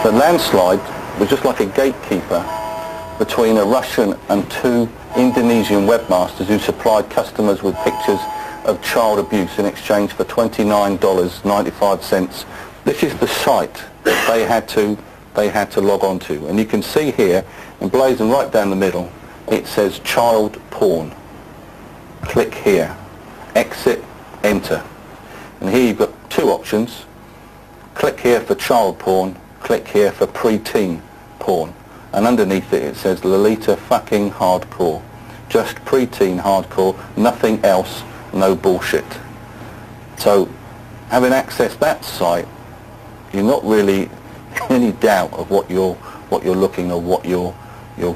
The landslide was just like a gatekeeper between a Russian and two Indonesian webmasters who supplied customers with pictures of child abuse in exchange for $29.95. This is the site that they had to log on to, and you can see here emblazoned right down the middle it says child porn. Click here, exit, enter, and here you've got two options. Click here for child porn, click here for pre-teen porn, and underneath it says Lolita fucking hardcore, just pre-teen hardcore, nothing else, no bullshit. So having accessed that site, you're not really any doubt of what you're looking or what you're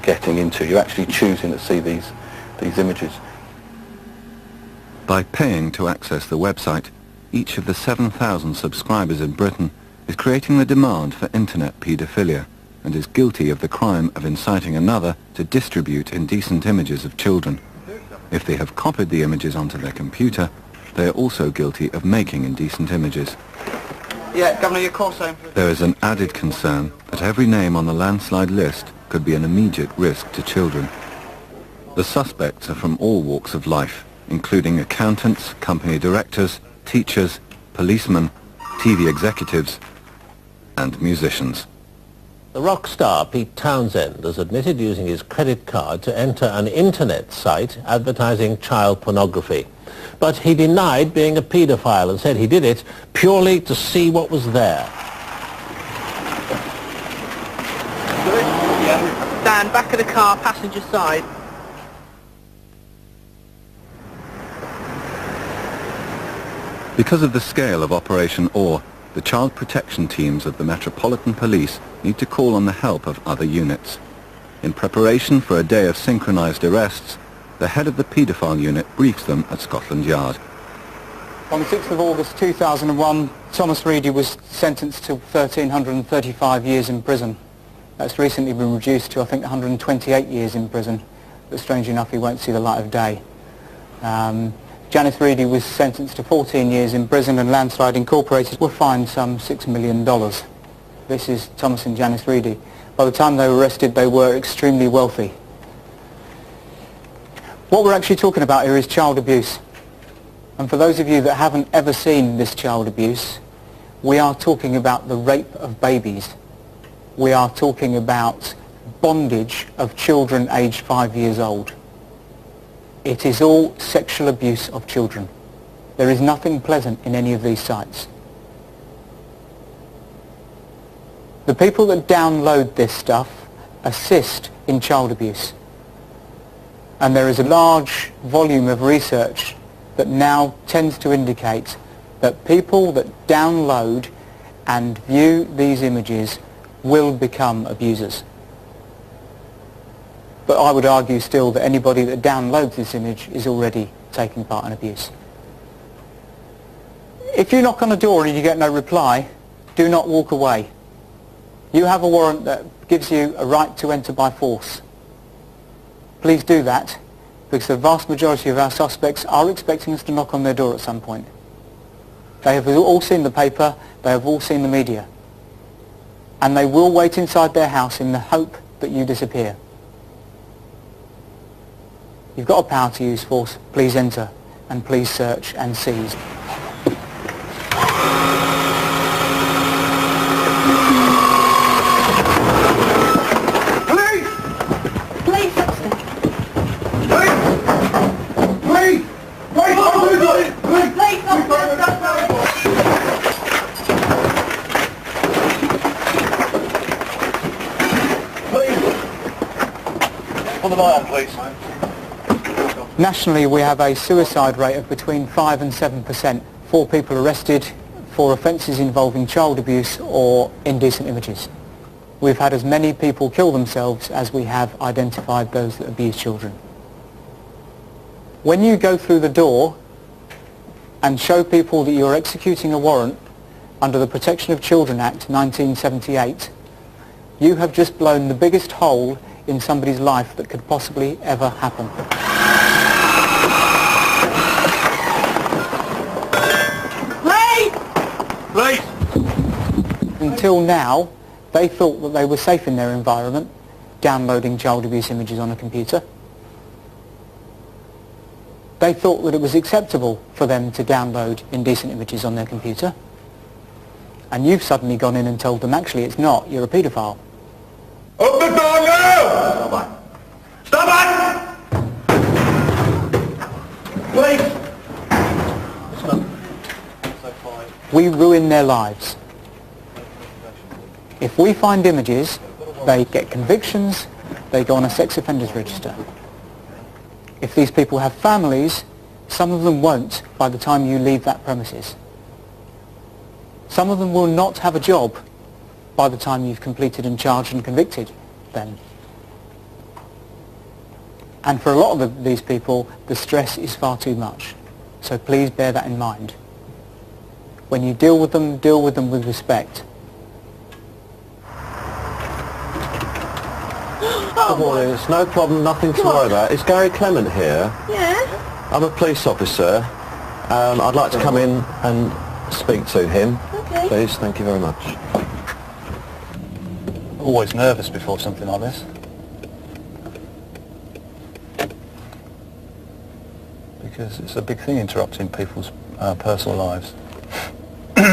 getting into. You're actually choosing to see these images. By paying to access the website, each of the 7,000 subscribers in Britain is creating the demand for internet paedophilia and is guilty of the crime of inciting another to distribute indecent images of children. If they have copied the images onto their computer, they are also guilty of making indecent images. Yeah, Governor, your call sign, please. There is an added concern that every name on the landslide list could be an immediate risk to children. The suspects are from all walks of life, including accountants, company directors, teachers, policemen, TV executives, and musicians. The rock star Pete Townsend has admitted using his credit card to enter an internet site advertising child pornography. But he denied being a paedophile and said he did it purely to see what was there. Stand back of the car, passenger side. Because of the scale of Operation OR, the child protection teams of the Metropolitan Police need to call on the help of other units. In preparation for a day of synchronized arrests, the head of the paedophile unit briefs them at Scotland Yard. On the 6th of August 2001, Thomas Reedy was sentenced to 1,335 years in prison. That's recently been reduced to, I think, 128 years in prison, but strangely enough, he won't see the light of day. Janice Reedy was sentenced to 14 years in prison, and Landslide Incorporated were fined some $6 million. This is Thomas and Janice Reedy. By the time they were arrested, they were extremely wealthy. What we're actually talking about here is child abuse. And for those of you that haven't ever seen this child abuse, we are talking about the rape of babies. We are talking about bondage of children aged 5 years old. It is all sexual abuse of children. There is nothing pleasant in any of these sites. The people that download this stuff assist in child abuse. And there is a large volume of research that now tends to indicate that people that download and view these images will become abusers. But I would argue still that anybody that downloads this image is already taking part in abuse. If you knock on a door and you get no reply, do not walk away. You have a warrant that gives you a right to enter by force. Please do that, because the vast majority of our suspects are expecting us to knock on their door at some point. They have all seen the paper, they have all seen the media. And they will wait inside their house in the hope that you disappear. You've got a power to use force, please enter, and please search and seize. Put the light on, please. Nationally, we have a suicide rate of between 5 and 7%. 4 people arrested for offences involving child abuse or indecent images. We've had as many people kill themselves as we have identified those that abuse children. When you go through the door and show people that you're executing a warrant under the Protection of Children Act 1978, you have just blown the biggest hole in somebody's life that could possibly ever happen. Please! Until now, They thought that they were safe in their environment, downloading child abuse images on a computer. They thought that it was acceptable for them to download indecent images on their computer. And you've suddenly gone in and told them, actually it's not, you're a paedophile. Open the door now! Stop it! Please! We ruin their lives. If we find images, they get convictions, they go on a sex offenders register. If these people have families, some of them won't by the time you leave that premises. Some of them will not have a job by the time you've completed and charged and convicted them. And for a lot of these people, the stress is far too much. So please bear that in mind. When you deal with them with respect. Good morning. It's no problem, nothing to worry about. It's Gary Clement here. Yeah? I'm a police officer. I'd like to come in and speak to him. Okay. Please, thank you very much. Always nervous before something like this. Because it's a big thing interrupting people's personal lives. You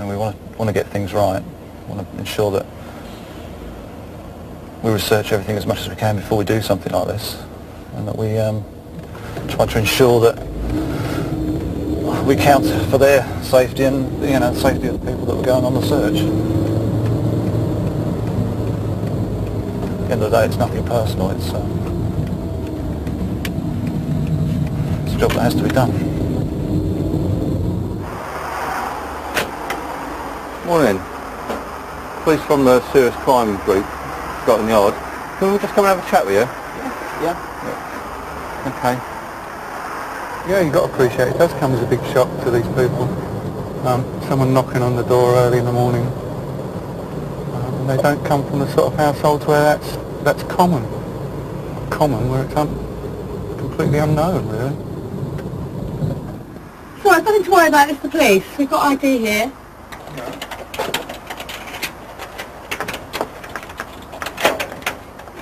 know, we want to get things right. We want to ensure that we research everything as much as we can before we do something like this, and that we try to ensure that we count for their safety and, you know, the safety of the people that were going on the search. At the end of the day, it's nothing personal. It's a job that has to be done. Morning. Police from the Serious Crime Group, Scotland Yard. Can we just come and have a chat with you? Yeah. Okay. Yeah, you've got to appreciate it. It does come as a big shock to these people. Someone knocking on the door early in the morning. And they don't come from the sort of households where that's common. Common, where it's completely unknown, really. So I've nothing to worry about, it's the police. We've got ID here.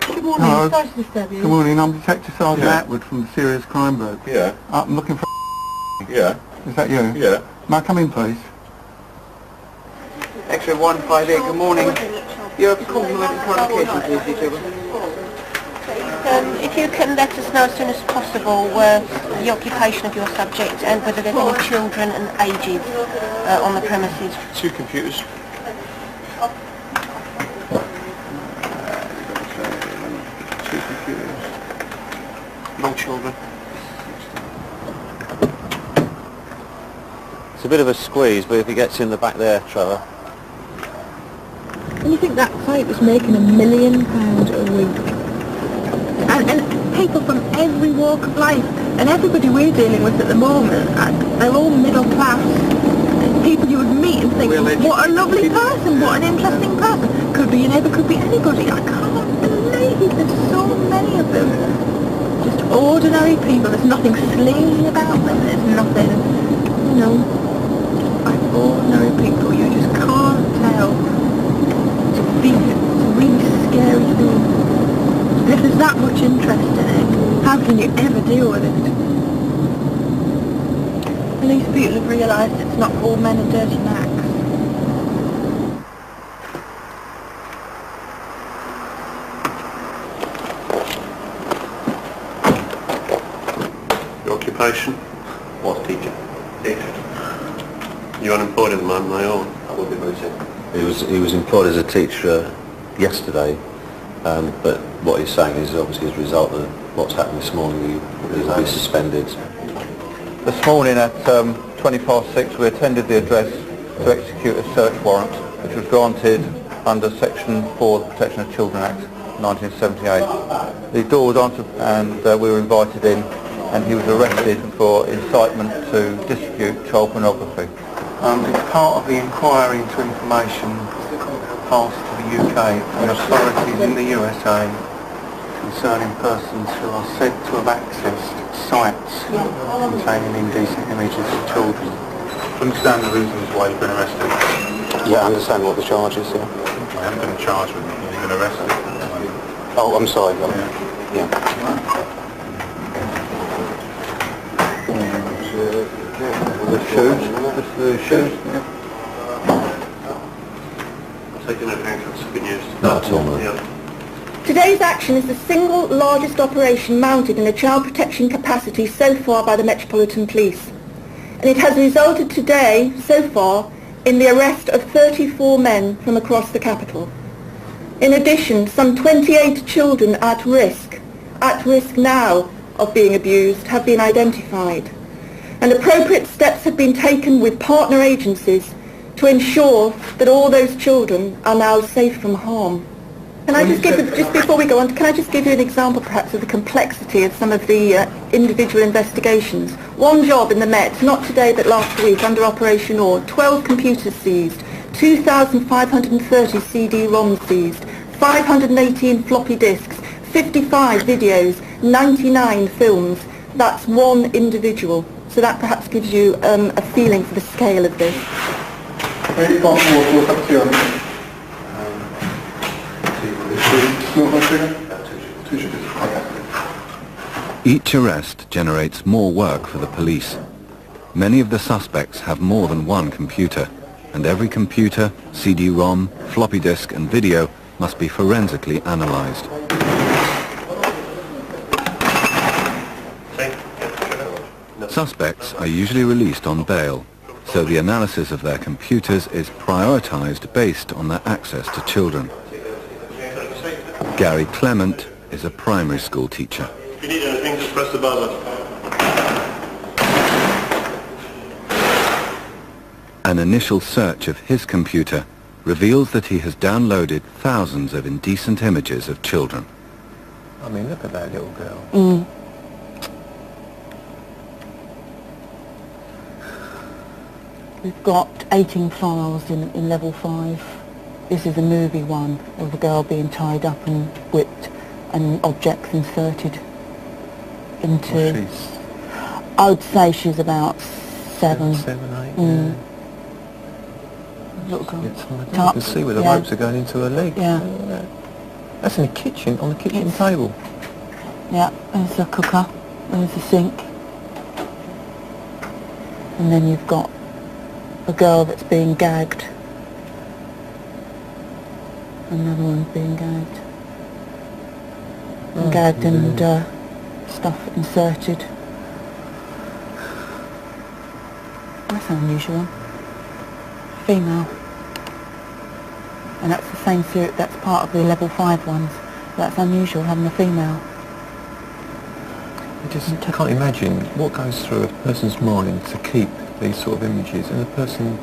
Good morning, Hello. sorry to disturb you. Good morning, I'm Detective Sergeant Atwood from the Serious Crime Group. Yeah, I'm looking for... yeah, Is that you? yeah. May I come in, please? X-ray 158, good morning. Your complement and qualification, please, detail. If you can let us know as soon as possible the occupation of your subject and whether there are any children and ages on the premises. 2 computers. Two computers. No children. It's a bit of a squeeze, but if he gets in the back there, Trevor. And you think that site was making £1 million a week? And people from every walk of life, and everybody we're dealing with at the moment, they're all middle class. People you would meet and think, what a lovely person, what an interesting person. Could be your neighbour, could be anybody. I can't believe there's so many of them. Just ordinary people. There's nothing sleazy about them. There's nothing, you know, just like ordinary people. You just can't tell. It's a really scary thing. If there's that much interest in it, how can you ever deal with it? At least people have realised it's not all men and dirty knacks. Your occupation? What, teacher? Teacher. You're unemployed at the moment, are you? I will be moving. He was employed as a teacher yesterday, but what he's saying is obviously as a result of what's happened this morning, he will be suspended. This morning at 6:20 we attended the address to execute a search warrant which was granted under Section 4 of the Protection of Children Act 1978. The door was answered and we were invited in, and he was arrested for incitement to distribute child pornography. It's part of the inquiry into information passed to the UK and authorities in the USA concerning persons who are said to have accessed sites containing indecent images of children. To understand the reasons why you've been arrested. Yeah, I understand what the charge is, yeah. I haven't been charged with anything. You've been arrested. Oh, I'm sorry. Yeah. The shoes. Yeah. Taking a drink, that's good news. Not at all, no. Yeah. Today's action is the single largest operation mounted in a child protection capacity so far by the Metropolitan Police. And it has resulted today, so far, in the arrest of 34 men from across the capital. In addition, some 28 children at risk now of being abused, have been identified. And appropriate steps have been taken with partner agencies to ensure that all those children are now safe from harm. Can I just before we go on, can I just give you an example perhaps of the complexity of some of the individual investigations? One job in the Met, not today but last week, under Operation OR, 12 computers seized, 2,530 CD-ROMs seized, 518 floppy disks, 55 videos, 99 films. That's one individual. So that perhaps gives you a feeling for the scale of this. Each arrest generates more work for the police. Many of the suspects have more than one computer, and every computer, CD-ROM, floppy disk and video must be forensically analysed. Suspects are usually released on bail, so the analysis of their computers is prioritised based on their access to children. Gary Clement is a primary school teacher. If you need anything, just press the buzzer. An initial search of his computer reveals that he has downloaded thousands of indecent images of children. I mean, look at that little girl. We've got 18 files in level 5. This is a movie one of a girl being tied up and whipped and objects inserted into... I would say she's about 7. 7, 8, yeah. Little girl. You can see where the ropes are going into her leg. Yeah. That's in the kitchen, on the kitchen table. Yeah, there's a cooker, there's a sink. And then you've got a girl that's being gagged. Another one's being gagged. Gagged and stuff inserted. That's an unusual one. Female. And that's the same series, that's part of the level 5 ones. That's unusual, having a female. I just can't imagine what goes through a person's mind to keep these sort of images, and a person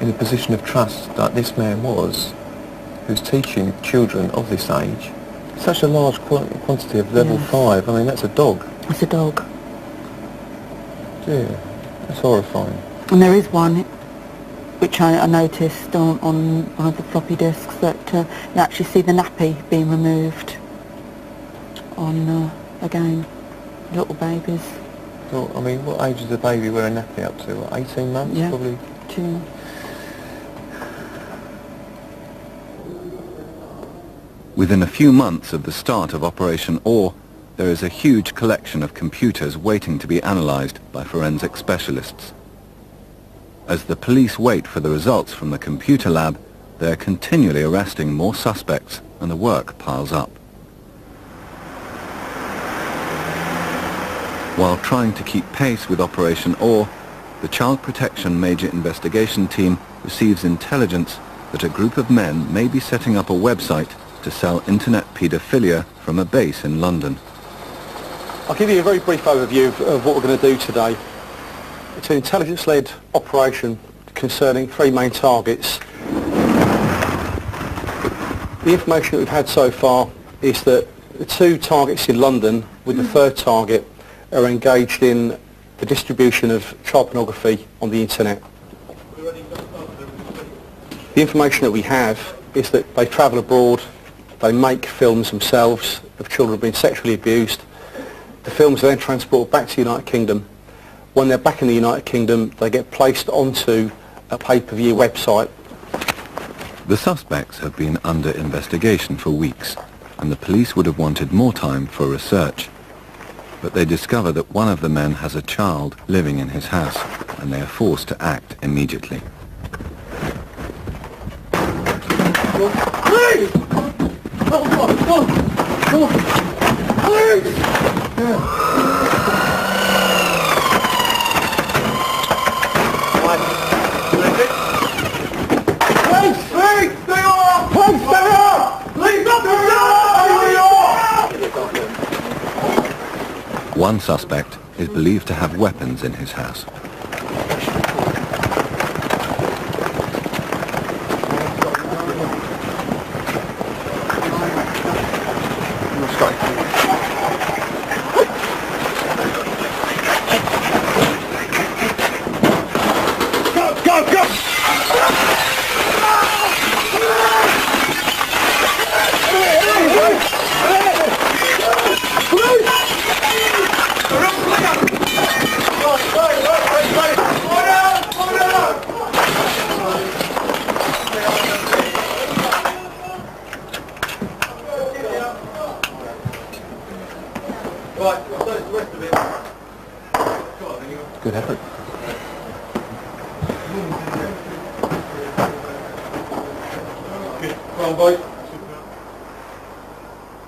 in a position of trust like this man was, who's teaching children of this age, such a large quantity of level 5. I mean, that's a dog. It's a dog. Dear, that's horrifying. And there is one which I noticed on one of the floppy disks, that you actually see the nappy being removed on, again, little babies. Well, I mean, what age is the baby wearing a nappy up to? What, 18 months? Yeah, probably. 2. Within a few months of the start of Operation OR, there is a huge collection of computers waiting to be analysed by forensic specialists. As the police wait for the results from the computer lab, they are continually arresting more suspects and the work piles up. While trying to keep pace with Operation OR, the Child Protection Major Investigation Team receives intelligence that a group of men may be setting up a website to sell internet paedophilia from a base in London. I'll give you a very brief overview of what we're going to do today. It's an intelligence-led operation concerning 3 main targets. The information that we've had so far is that the 2 targets in London, with the 3rd target, are engaged in the distribution of child pornography on the internet. The information that we have is that they travel abroad, they make films themselves of children being sexually abused. The films are then transported back to the United Kingdom. When they're back in the United Kingdom, they get placed onto a pay-per-view website The suspects have been under investigation for weeks, and the police would have wanted more time for research. But they discover that one of the men has a child living in his house, and they are forced to act immediately. Please! Please! One suspect is believed to have weapons in his house. Good effort.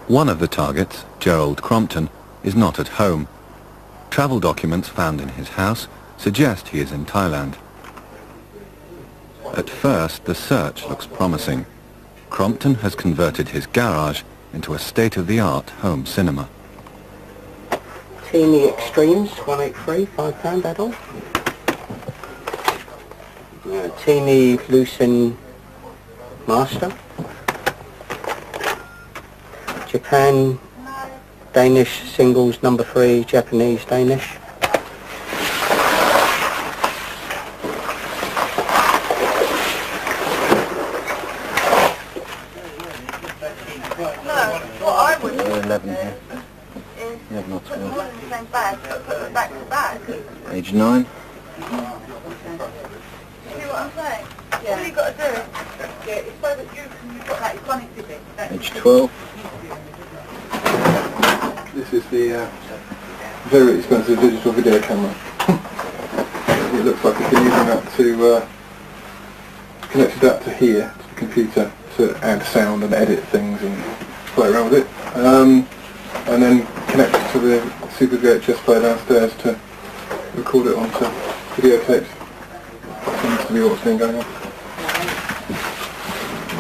One of the targets, Gerald Crompton, is not at home. Travel documents found in his house suggest he is in Thailand. At first, the search looks promising. Crompton has converted his garage into a state-of-the-art home cinema. Teeny Extremes, 183, £5 adult. Teeny Lucen Master. Japan, Danish singles number 3, Japanese, Danish. No, what I would 11 here. is 11 or put them 12. all in the same bag, but put them back to back. Age 9. See what I'm saying? Yeah. All you've got to do is it's so that you've got that connectivity. Age 12. This is the very expensive digital video camera. It looks like it's been using that to connected that to here, to the computer, to add sound and edit things and play around with it. And then connected to the Super VHS player downstairs to record it onto videotapes. That seems to be what's been going on.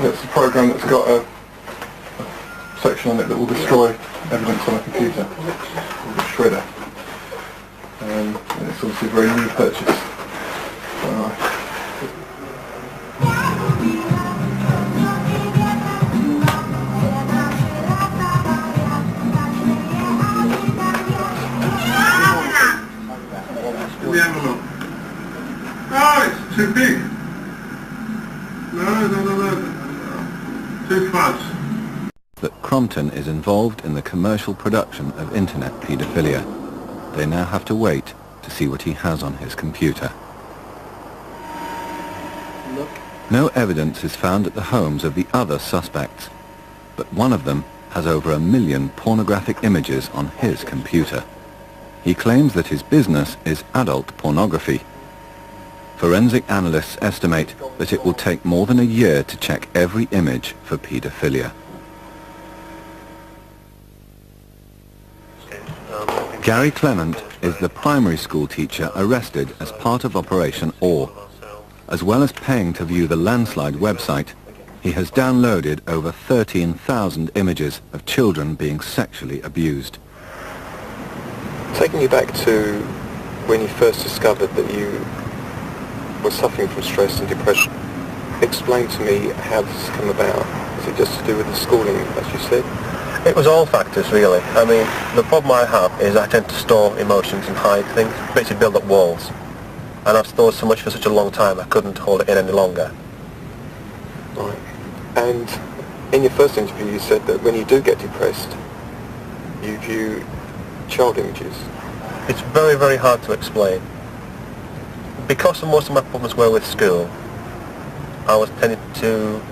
It's a program that's got a section on it that will destroy evidence on a computer, called a shredder. And it's obviously a very new purchase. The envelope. Oh, it's too big. No. Too fast. That Crompton is involved in the commercial production of internet paedophilia. They now have to wait to see what he has on his computer. No evidence is found at the homes of the other suspects, but one of them has over 1 million pornographic images on his computer. He claims that his business is adult pornography. Forensic analysts estimate that it will take more than a year to check every image for paedophilia. Gary Clement is the primary school teacher arrested as part of Operation OR. As well as paying to view the landslide website, he has downloaded over 13,000 images of children being sexually abused. Taking you back to when you first discovered that you were suffering from stress and depression, explain to me how this has come about. Is it just to do with the schooling, as you said? It was all factors, really. I mean, the problem I have is I tend to store emotions and hide things, basically build up walls. And I've stored so much for such a long time I couldn't hold it in any longer. Right. And in your first interview you said that when you do get depressed, you view child images. It's very, very hard to explain. Because most of my problems were with school, I was tending to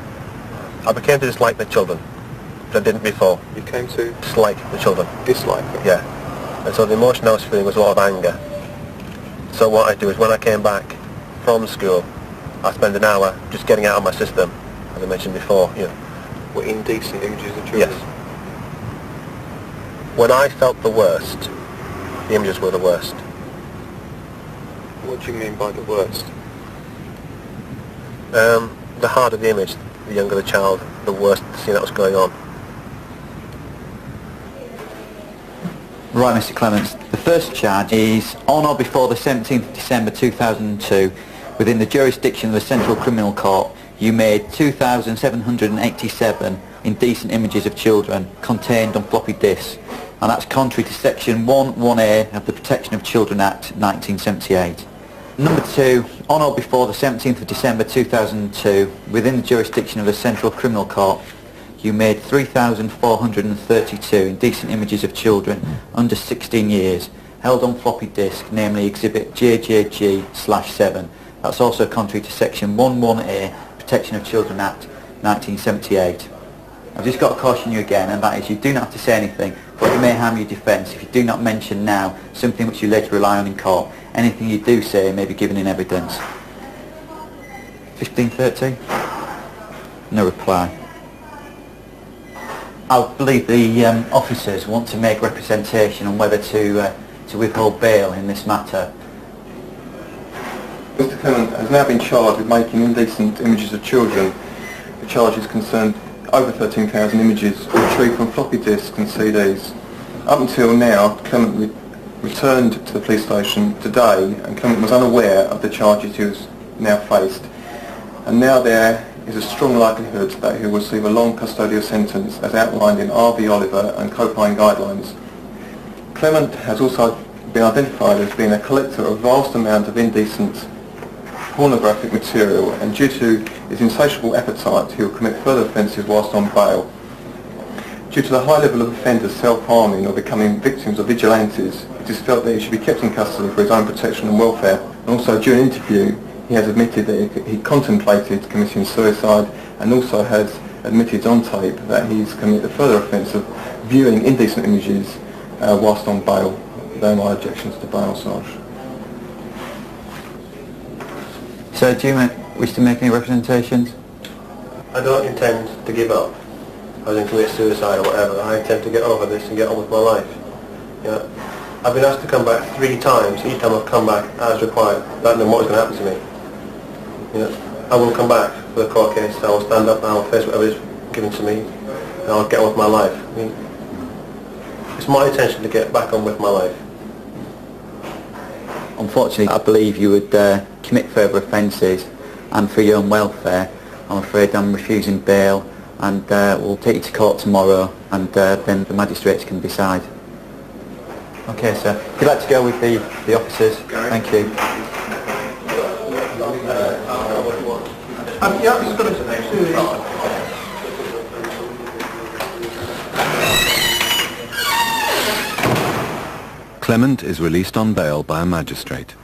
I became to dislike the children, which I didn't before. You came to Dislike the children. dislike them? Yeah. And so the emotion I was feeling was a lot of anger. So what I do is when I came back from school, I spend an hour just getting out of my system, as I mentioned before. You know. Were indecent images of children? Yes. When I felt the worst, the images were the worst. What do you mean by the worst? The harder the image, the younger the child, the worse the scene that was going on. Right, Mr. Clements, the first charge is on or before the 17th of December 2002, within the jurisdiction of the Central Criminal Court, you made 2,787 indecent images of children contained on floppy disks, and that's contrary to Section 1(1)A of the Protection of Children Act 1978. Number 2, on or before the 17th of December 2002, within the jurisdiction of the Central Criminal Court, you made 3,432 indecent images of children under 16 years, held on floppy disk, namely Exhibit JJG/7. That's also contrary to Section 1(1)A, Protection of Children Act 1978. I've just got to caution you again, and that is you do not have to say anything, but you may harm your defence if you do not mention now something which you later rely on in court. Anything you do say may be given in evidence. 1530? No reply. I believe the officers want to make representation on whether to withhold bail in this matter. Mr. Clement has now been charged with making indecent images of children. The charge is concerned over 13,000 images retrieved from floppy disks and CDs. Up until now, Clement returned to the police station today, and Clement was unaware of the charges he was now faced. And now there is a strong likelihood that he will receive a long custodial sentence as outlined in R.V. Oliver and Copine guidelines. Clement has also been identified as being a collector of a vast amount of indecent pornographic material, and due to his insatiable appetite he will commit further offences whilst on bail. Due to the high level of offenders self-harming or becoming victims of vigilantes, it is felt that he should be kept in custody for his own protection and welfare. And also during an interview he has admitted that he contemplated committing suicide, and also has admitted on tape that he's committed a further offence of viewing indecent images whilst on bail. They are my objections to bail, Sarge. So do you wish to make any representations? I don't intend to give up. I was going to commit suicide or whatever. I intend to get over this and get on with my life. You know, I've been asked to come back 3 times. Each time I've come back as required. I don't know what is going to happen to me. You know, I will come back for the court case. I will stand up and I will face whatever is given to me, and I'll get on with my life. I mean, it's my intention to get back on with my life. Unfortunately, I believe you would commit further offences, and for your own welfare, I'm afraid I'm refusing bail, and we'll take you to court tomorrow, and then the magistrates can decide. Okay, sir. If you'd like to go with the officers, thank you. Yeah, he's got Clement is released on bail by a magistrate.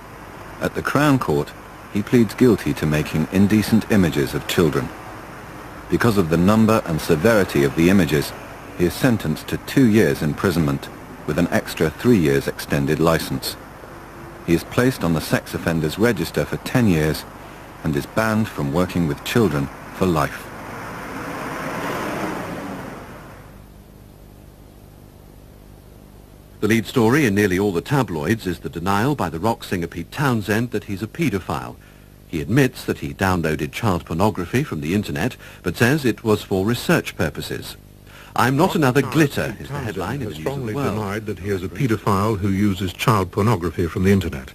At the Crown Court, he pleads guilty to making indecent images of children. Because of the number and severity of the images, he is sentenced to 2 years imprisonment with an extra 3 years extended license. He is placed on the sex offenders register for 10 years and is banned from working with children for life. The lead story in nearly all the tabloids is the denial by the rock singer Pete Townsend that he's a paedophile. He admits that he downloaded child pornography from the internet, but says it was for research purposes. "I'm not another glitter" is the headline in the News of the strongly World. denied that he is a paedophile who uses child pornography from the internet.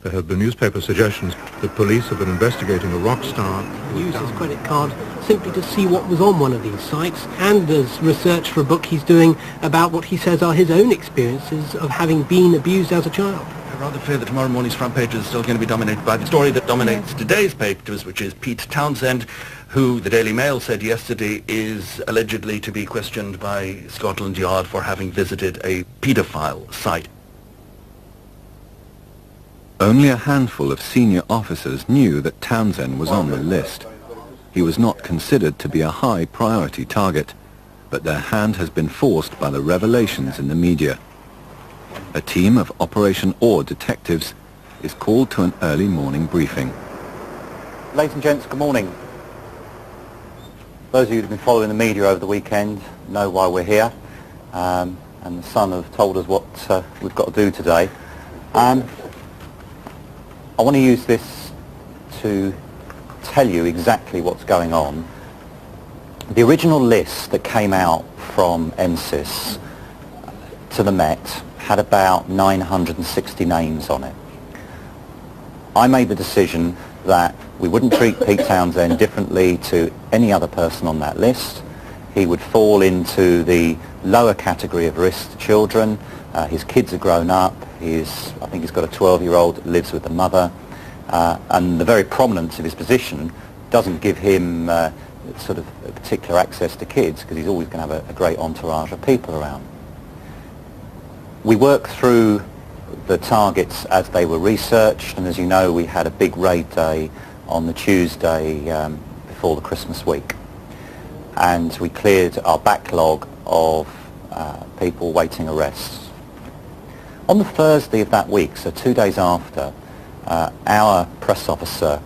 There have been newspaper suggestions that police have been investigating a rock star who Use his credit card simply to see what was on one of these sites, and as research for a book he's doing about what he says are his own experiences of having been abused as a child. I rather fear that tomorrow morning's front page is still going to be dominated by the story that dominates today's papers, which is Pete Townsend, who the Daily Mail said yesterday is allegedly to be questioned by Scotland Yard for having visited a paedophile site. Only a handful of senior officers knew that Townsend was on the list. he was not considered to be a high priority target, but their hand has been forced by the revelations in the media. A team of Operation OR detectives is called to an early morning briefing. Ladies and gents, good morning. Those of you who have been following the media over the weekend know why we're here, and the Sun have told us what we've got to do today. I want to use this to tell you exactly what's going on. The original list that came out from NSIS to the Met had about 960 names on it. I made the decision that we wouldn't treat Pete Townsend differently to any other person on that list. He would fall into the lower category of risk to children. His kids are grown up. I think he's got a 12-year-old that lives with the mother. And the very prominence of his position doesn't give him sort of a particular access to kids, because he's always going to have a great entourage of people around. We worked through the targets as they were researched, and as you know, we had a big raid day on the Tuesday before the Christmas week, and we cleared our backlog of people waiting arrests. On the Thursday of that week, so 2 days after, our press officer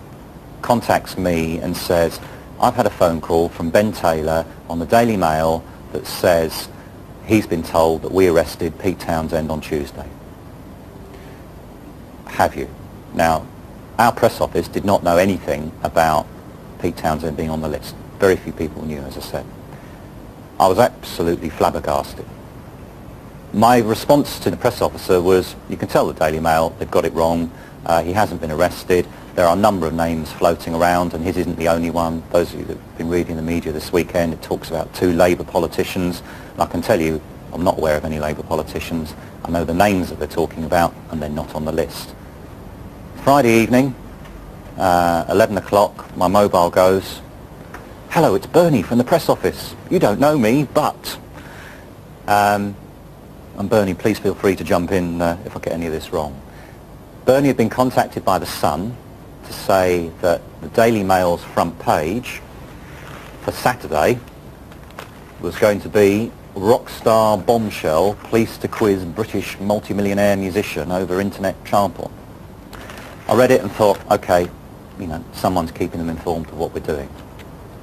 contacts me and says, I've had a phone call from Ben Taylor on the Daily Mail that says he's been told that we arrested Pete Townsend on Tuesday. Have you? Now, our press office did not know anything about Pete Townsend being on the list. Very few people knew, as I said. I was absolutely flabbergasted. My response to the press officer was, you can tell the Daily Mail, they've got it wrong. He hasn't been arrested. There are a number of names floating around, and his isn't the only one. Those of you that have been reading the media this weekend, it talks about 2 Labour politicians. And I can tell you, I'm not aware of any Labour politicians. I know the names that they're talking about, and they're not on the list. Friday evening, 11 o'clock, my mobile goes, hello, it's Bernie from the press office. You don't know me, but... and Bernie, please feel free to jump in if I get any of this wrong. Bernie had been contacted by the Sun to say that the Daily Mail's front page for Saturday was going to be rock star bombshell, police to quiz British multi-millionaire musician over internet child porn. I read it and thought, okay, you know, someone's keeping them informed of what we're doing.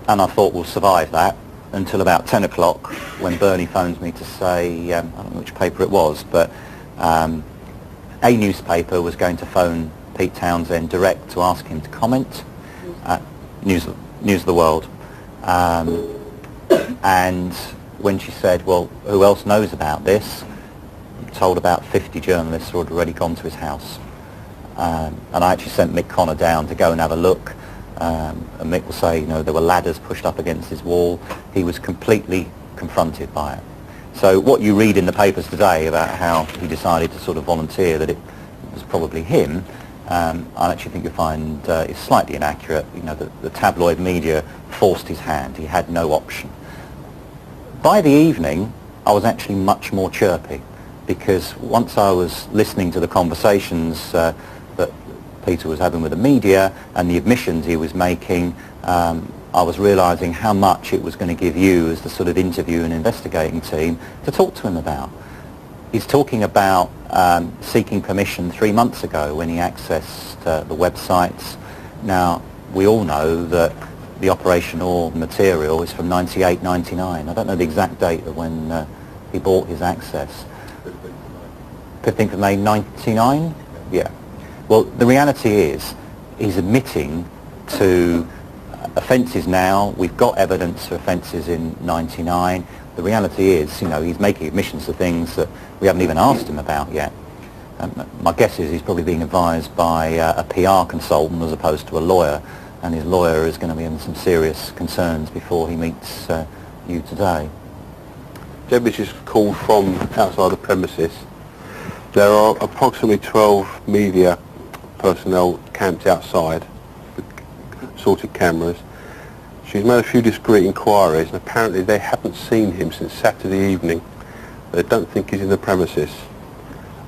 And I thought we'll survive that until about 10 o'clock when Bernie phones me to say, I don't know which paper it was, but a newspaper was going to phone Pete Townsend direct to ask him to comment. News of the World. And when she said, well, who else knows about this? I'm told about 50 journalists who had already gone to his house. And I actually sent Mick Connor down to go and have a look. And Mick will say, you know, there were ladders pushed up against his wall. He was completely confronted by it. So what you read in the papers today about how he decided to sort of volunteer that it was probably him, I actually think you'll find is slightly inaccurate. You know, the tabloid media forced his hand. He had no option. By the evening, I was actually much more chirpy, because once I was listening to the conversations that Peter was having with the media and the admissions he was making, I was realising how much it was going to give you as the sort of interview and investigating team to talk to him about. He's talking about seeking permission 3 months ago when he accessed the websites. Now, we all know that the Operation OR material is from 98, 99. I don't know the exact date of when he bought his access. 15th of May 99? Yeah. Well, the reality is he's admitting to offences now. We've got evidence for offences in 99. The reality is, you know, he's making admissions to things that we haven't even asked him about yet. My guess is he's probably being advised by a PR consultant as opposed to a lawyer, and his lawyer is going to be in some serious concerns before he meets you today. Debbie's just called from outside the premises. There are approximately 12 media personnel camped outside with sorted cameras. She's made a few discreet inquiries, and apparently they haven't seen him since Saturday evening. They don't think he's in the premises.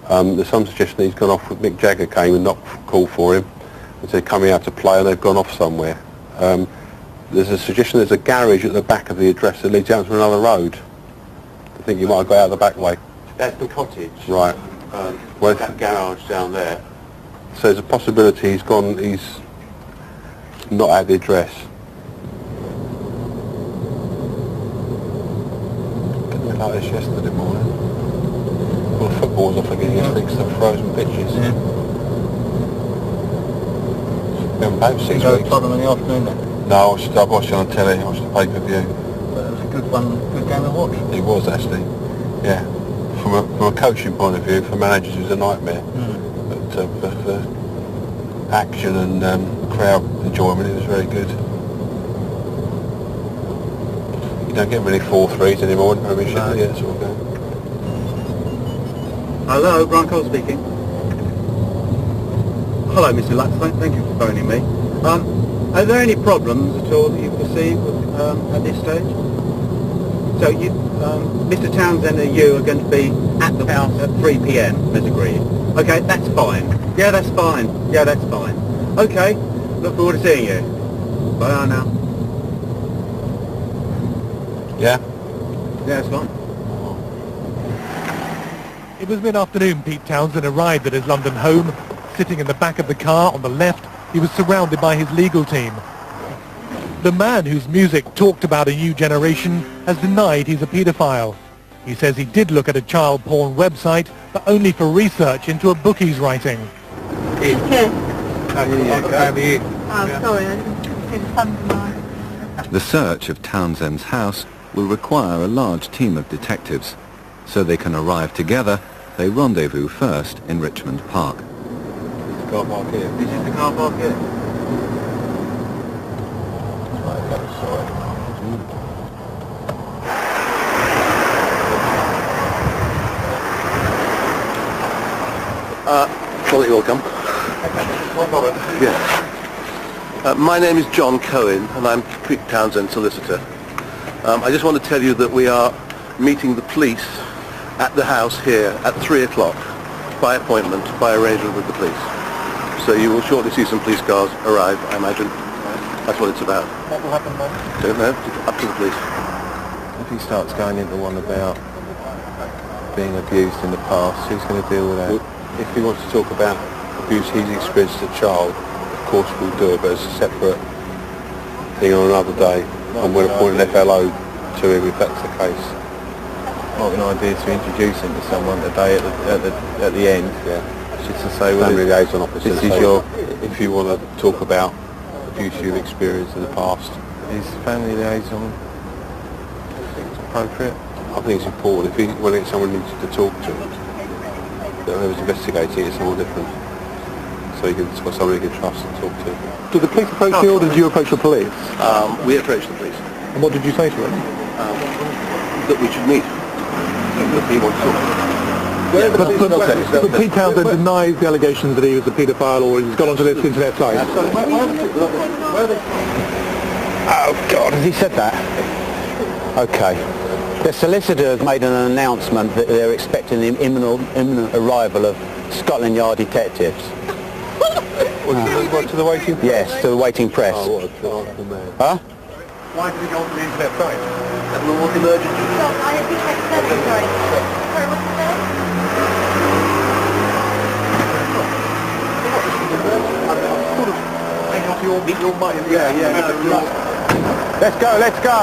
There's some suggestion that he's gone off with Mick Jagger came and called for him and said coming out to play, and they've gone off somewhere. There's a suggestion there's a garage at the back of the address that leads out to another road. I think you might have got out the back way. That's the cottage. Right. Well, that garage down there. So there's a possibility he's not at the address. Didn't look like this yesterday morning. Well, football's off again, you fix the frozen pitches. Yeah. Been about 6 weeks. Tottenham in the afternoon then? No, I watched it on telly, I watched the pay-per-view. But it was a good game to watch. It was actually, yeah. From a coaching point of view, for managers it was a nightmare. But for action and crowd enjoyment, it was very good. You don't get many 4-3s anymore in Premiership, yeah, sort of game. Hello, Brian Cole speaking. Hello, Mr. Lutz, thank you for phoning me. Are there any problems at all that you perceive at this stage? So you, Mr. Townsend and you are going to be at the house at 3 p.m. as agreed. Okay, that's fine. Yeah, that's fine. Yeah, that's fine. Okay, look forward to seeing you. Bye now. Yeah? Yeah, it's fine. It was mid-afternoon Pete Townsend arrived at his London home. Sitting in the back of the car on the left, he was surrounded by his legal team. The man whose music talked about a new generation has denied he's a paedophile. He says he did look at a child porn website, but only for research into a book he's writing. Yes. Oh, sorry, I didn't see the sun tonight. The search of Townsend's house will require a large team of detectives. So they can arrive together, they rendezvous first in Richmond Park. Car park here. This is the car park here. Well, you're welcome. Yeah. My name is John Cohen, and I'm Pete Townsend solicitor. I just want to tell you that we are meeting the police at the house here at 3 o'clock by appointment, by arrangement with the police. So you will shortly see some police cars arrive, I imagine. That's what it's about. What will happen then? Don't know. Up to the police. If he starts going into one about being abused in the past, who's going to deal with that? Well, if he wants to talk about abuse he's experienced as a child, of course we'll do it, but it's a separate thing on another day. I'm going to appoint an FLO to him if that's the case. Might be an idea to introduce him to someone today at the end. Yeah. Just to say, well, family liaison officer. this is your, if you want to talk about abuse you've experienced in the past. is family liaison appropriate? I think it's important. If he, when it's someone needs to talk to, whoever's investigating, it's someone different. So you can got somebody you can trust and talk to. Did the police approach you or did you approach the police? We approached the police. And what did you say to them? That we should meet. That he wants to talk. But Pete Townsend denies the allegations that he was a paedophile or he's gone onto this internet site. Oh God, has he said that? Okay. The solicitor has made an announcement that they're expecting the imminent arrival of Scotland Yard detectives. What, to the waiting press? Yes, to the waiting press. Oh, what a delightful man. Huh? Why did he go onto the internet site? What emergency? Let's go, let's go!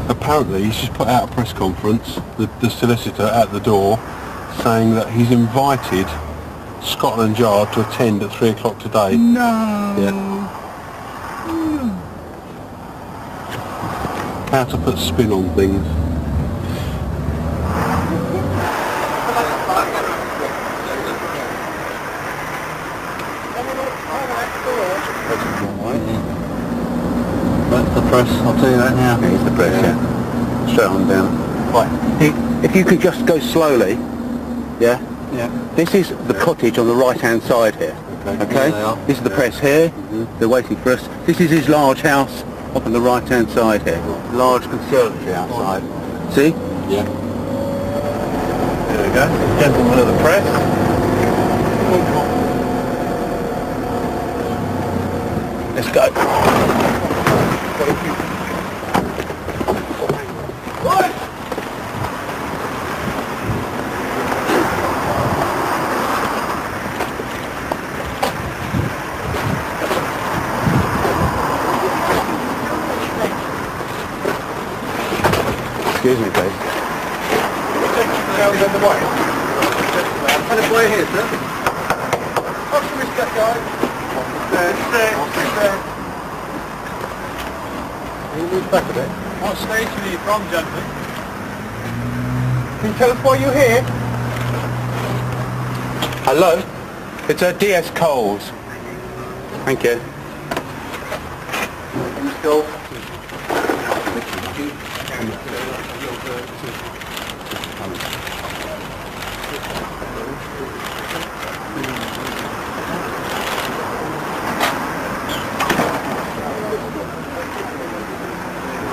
Apparently he's just put out a press conference, the solicitor at the door, saying that he's invited Scotland Yard to attend at 3 o'clock today. No. Yeah. How to put spin on things. That's the press, I'll tell you that now. Yeah, he's the press, yeah. Straight on down. Right, if you could just go slowly, yeah? Yeah. This is the cottage on the right-hand side here, okay? This is the press here, they're waiting for us. This is his large house up on the right-hand side here. Large conservatory outside. See? Yeah. There we go. Gentlemen of the press. go. Excuse me, please. Had a boy here, sir. What's the respect, guys? Can you move back a bit? What station are you from, gentlemen? Can you tell us why you're here? Hello? It's DS Coles. Thank you. Let's go.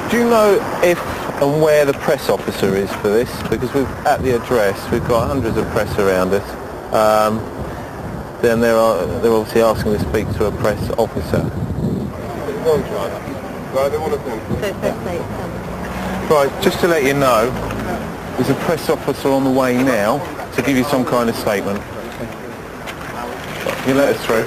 Do you know if and where the press officer is for this? Because at the address we've got hundreds of press around us. Then they're obviously asking to speak to a press officer. Right, just to let you know, there's a press officer on the way now to give you some kind of statement. Can you let us through?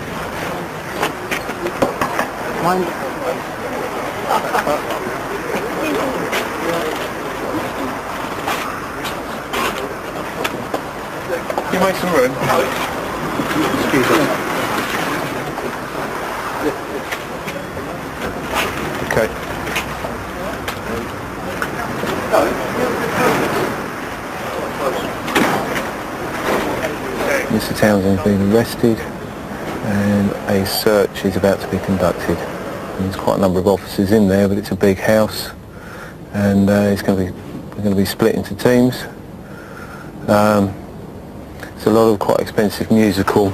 Can you make some room? Excuse me. Okay. Mr. Townsend's been arrested and a search is about to be conducted. And there's quite a number of officers in there, but it's a big house and we're going to be split into teams. There's a lot of quite expensive musical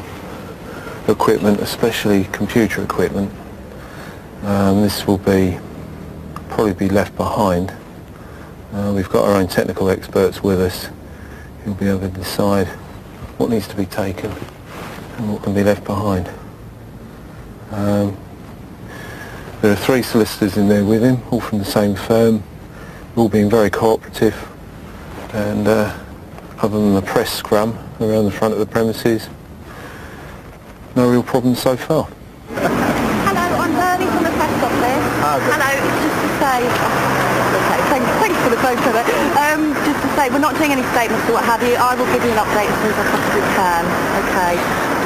equipment, especially computer equipment. This will probably be left behind. We've got our own technical experts with us who'll be able to decide what needs to be taken and what can be left behind. There are 3 solicitors in there with him, all from the same firm, all being very cooperative, and other than the press scrum around the front of the premises, no real problems so far. Hello, I'm Bernie from the press office. Hello, it's just to say, okay, thanks for the photo there. Just to say, we're not doing any statements or what have you. I will give you an update as soon as I possibly can. Okay.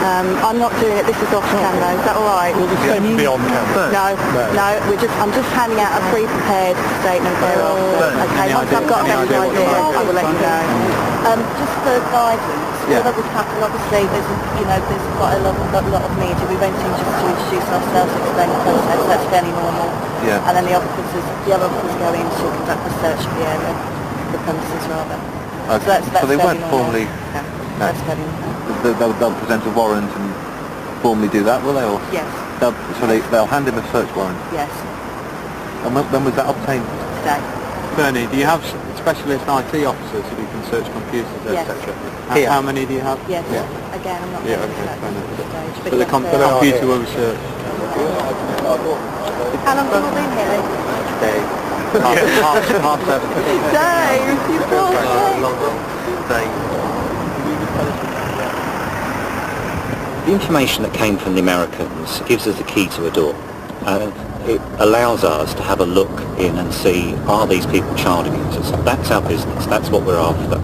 I'm not doing it. This is off camera. Is that all right? Will the statement be on camera? No. I'm just handing out a pre-prepared statement thereof. Okay. Once I've got a better idea, I will let you know. Just for guidance. What would happen? Obviously, there's quite a lot of media. We went in just to introduce ourselves, explain the process. That's fairly normal. Yeah. And then the other officers go in to conduct the search of the area, the premises rather. Okay. So they won't normal. formally... That's fairly normal. They'll present a warrant and formally do that, will they? Or yes. They'll hand him a search warrant? Yes. And when was that obtained? Today. Bernie, do you have specialist IT officers who can search computers, yes. etc.? How many do you have? Yes. Yeah. Again, I'm not going to do that at this stage. So the computer will research. How long have you been here? Dave. Half 7. Dave, you poor Dave. The information that came from the Americans gives us the key to a door. It allows us to have a look in and see, are these people child abusers? That's our business, that's what we're after.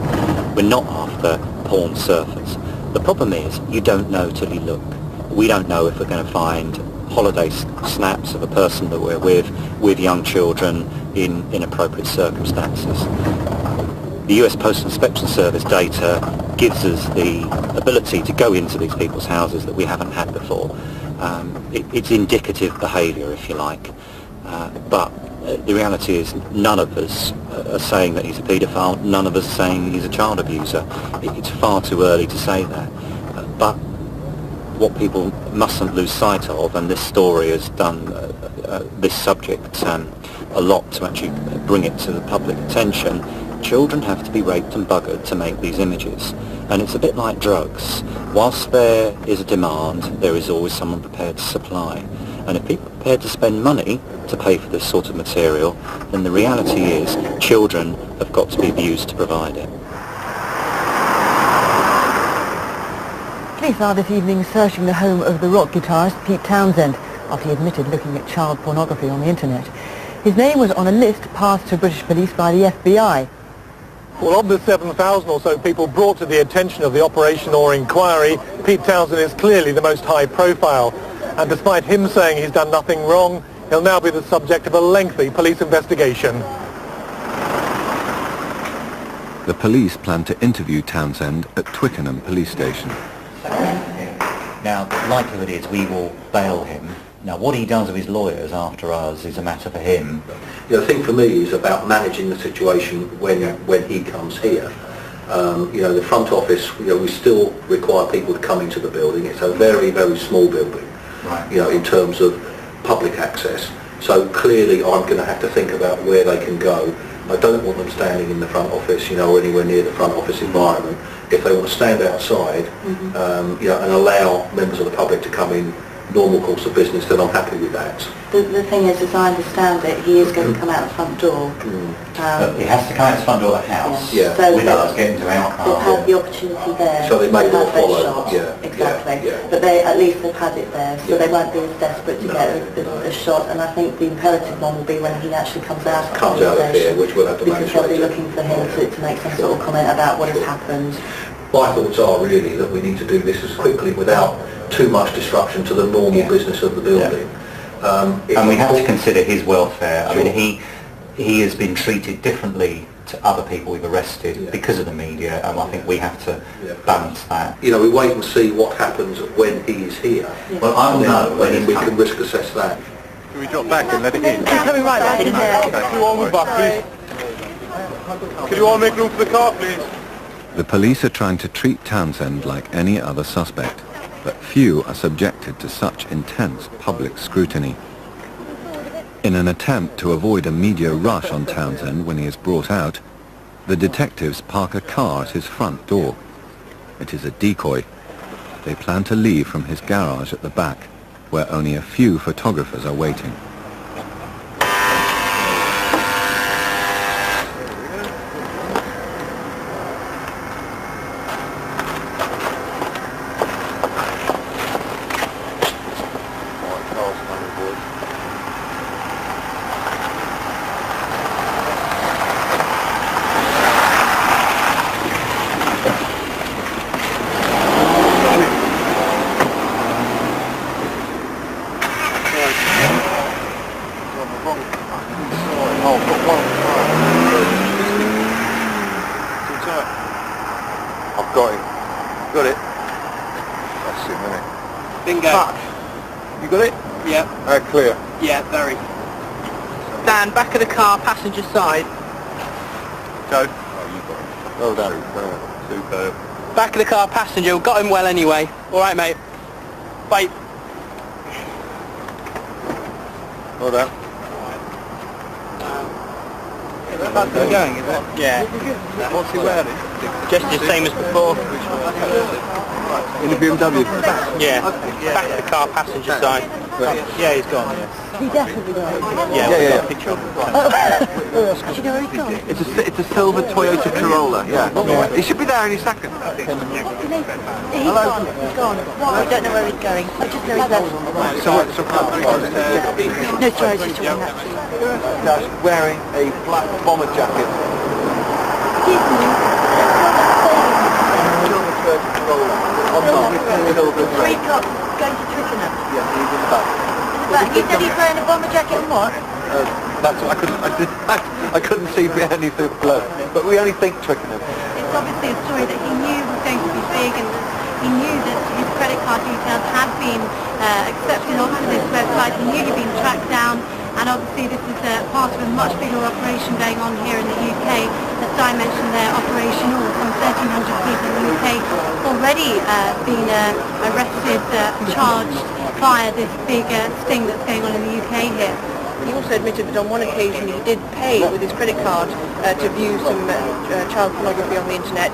We're not after porn surfers. The problem is, you don't know till you look. We don't know if we're going to find holiday snaps of a person that we're with young children in inappropriate circumstances. The US Postal Inspection Service data gives us the ability to go into these people's houses that we haven't had before. It's indicative behaviour, if you like, but the reality is none of us are saying that he's a paedophile, none of us are saying he's a child abuser. It's far too early to say that, but what people mustn't lose sight of, and this story has done this subject a lot to actually bring it to the public attention. Children have to be raped and buggered to make these images, and it's a bit like drugs. Whilst there is a demand, there is always someone prepared to supply, and if people prepared to spend money to pay for this sort of material, then the reality is children have got to be abused to provide it. Police are this evening searching the home of the rock guitarist Pete Townsend after he admitted looking at child pornography on the internet. His name was on a list passed to British police by the FBI. Well, of the 7,000 or so people brought to the attention of the operation or inquiry, Pete Townsend is clearly the most high profile. And despite him saying he's done nothing wrong, he'll now be the subject of a lengthy police investigation. The police plan to interview Townsend at Twickenham police station. Now, the likelihood is we will bail him. Now, what he does with his lawyers after us is a matter for him. The thing for me is about managing the situation when he comes here. The front office, we still require people to come into the building. It's a very, very small building, right, in terms of public access. So clearly I'm going to have to think about where they can go. I don't want them standing in the front office, or anywhere near the front office environment. If they want to stand outside, and allow members of the public to come in normal course of business, then I'm happy with that. The thing is, as I understand it, he is going to come out the front door. He has to come out the front door of the house, yeah. So with us, get into our car. They've had the opportunity there. So they may to well have those follow. shots. Yeah, exactly. Yeah. But at least they've had it there, so they won't be as desperate to get a shot. And I think the imperative one will be when he actually comes out of the here, which we'll have to manage because they'll be later. looking for him to make some sort of comment about what has happened. My thoughts are really that we need to do this as quickly without too much disruption to the normal business of the building. And we have to consider his welfare. I mean, he has been treated differently to other people we've arrested because of the media, and I think we have to balance that. We wait and see what happens when he is here. Well, I will know when and we can risk assess that. Can we drop back and let it in? Coming right back in there. Could you all move back, please? Could you all make room for the car, please? The police are trying to treat Townsend like any other suspect, but few are subjected to such intense public scrutiny. In an attempt to avoid a media rush on Townsend when he is brought out, the detectives park a car at his front door. It is a decoy. They plan to leave from his garage at the back, where only a few photographers are waiting. I've got him. Got it? That's him, isn't it? Bingo. You got it? Yeah. Clear. Yeah, very. Dan, back of the car, passenger side. Go. Oh, you got him. Well done. Superb. Back of the car, passenger. We got him well anyway. All right, mate. Wait. Well done. That's still going, is it? Yeah. What's he wearing? Just the same as before. In the BMW? Yeah. Back of the car, passenger side. Yeah, he's gone, yeah. He definitely got Yeah, we've got a picture of him. Do you know where he's gone? It's a silver Toyota Corolla, yeah. He should be there any second. He's gone. He's gone. I don't know where he's going. I just know he's left. No, sorry, I was just talking that. That's wearing a black bomber jacket. Excuse me. Silver Toyota Corolla. On top. 3 o'clock going to Twickenham. Yeah, he's in the back. He said he's wearing a bomber jacket and what? That's what I couldn't see behind anything below. But we only think Twickenham. It's obviously a story that he knew was going to be big, and he knew that his credit card details had been accepted onto this website. He knew he'd been tracked down, and obviously this is part of a much bigger operation going on here in the UK. As Di mentioned there, Operation All, some 1,300 people in the UK already been arrested and charged via this big sting that's going on in the UK here. He also admitted that on one occasion he did pay with his credit card to view some child pornography on the internet,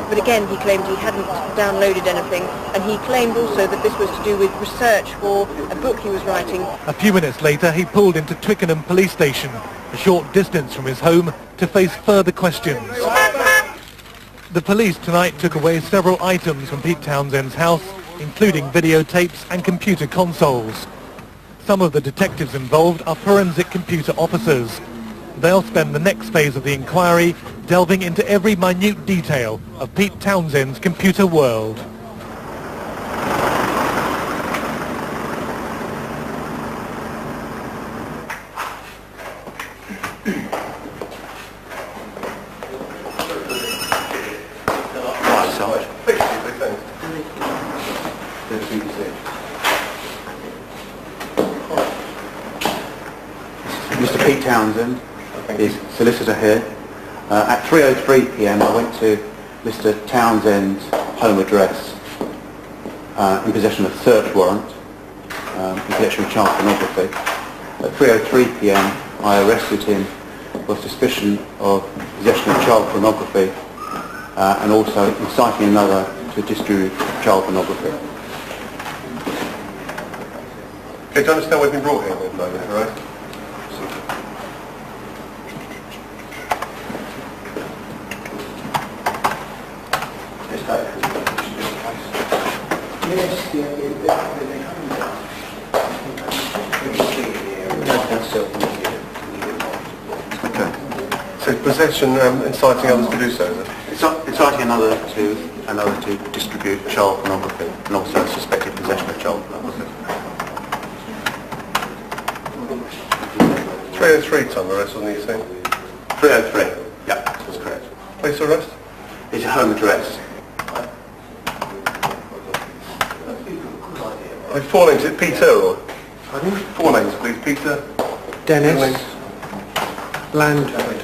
but again he claimed he hadn't downloaded anything, and he claimed also that this was to do with research for a book he was writing. A few minutes later, he pulled into Twickenham police station, a short distance from his home, to face further questions. The police tonight took away several items from Pete Townsend's house, including videotapes and computer consoles. Some of the detectives involved are forensic computer officers. They'll spend the next phase of the inquiry delving into every minute detail of Pete Townsend's computer world. Mr. Pete Townsend is solicitor here. At 3:03 p.m. I went to Mr. Townsend's home address in possession of a search warrant in connection with child pornography. At 3:03 p.m. I arrested him for suspicion of possession of child pornography and also inciting another to distribute child pornography. Okay, do you understand we've been brought here then, David, all right? Okay. So possession, inciting others to do so, is it? Inciting another to distribute child pornography and also suspected possession of child pornography. 3:03 time arrest, wasn't he saying? 3:03, yeah, that's correct. Place of arrest? It's a home address. Four names, is it Peter or? Four names, please. Peter. Dennis. Landford.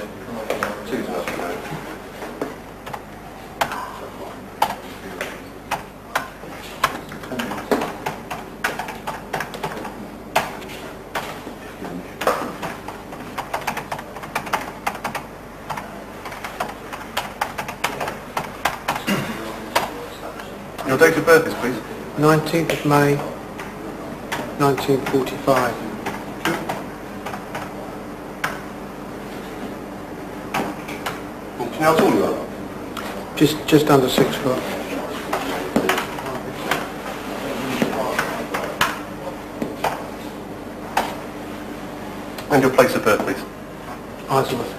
Your date of birth is, please? 19th of May, 1945. Do you know how tall you are? Just under 6 foot. And your place of birth, please? Isleworth.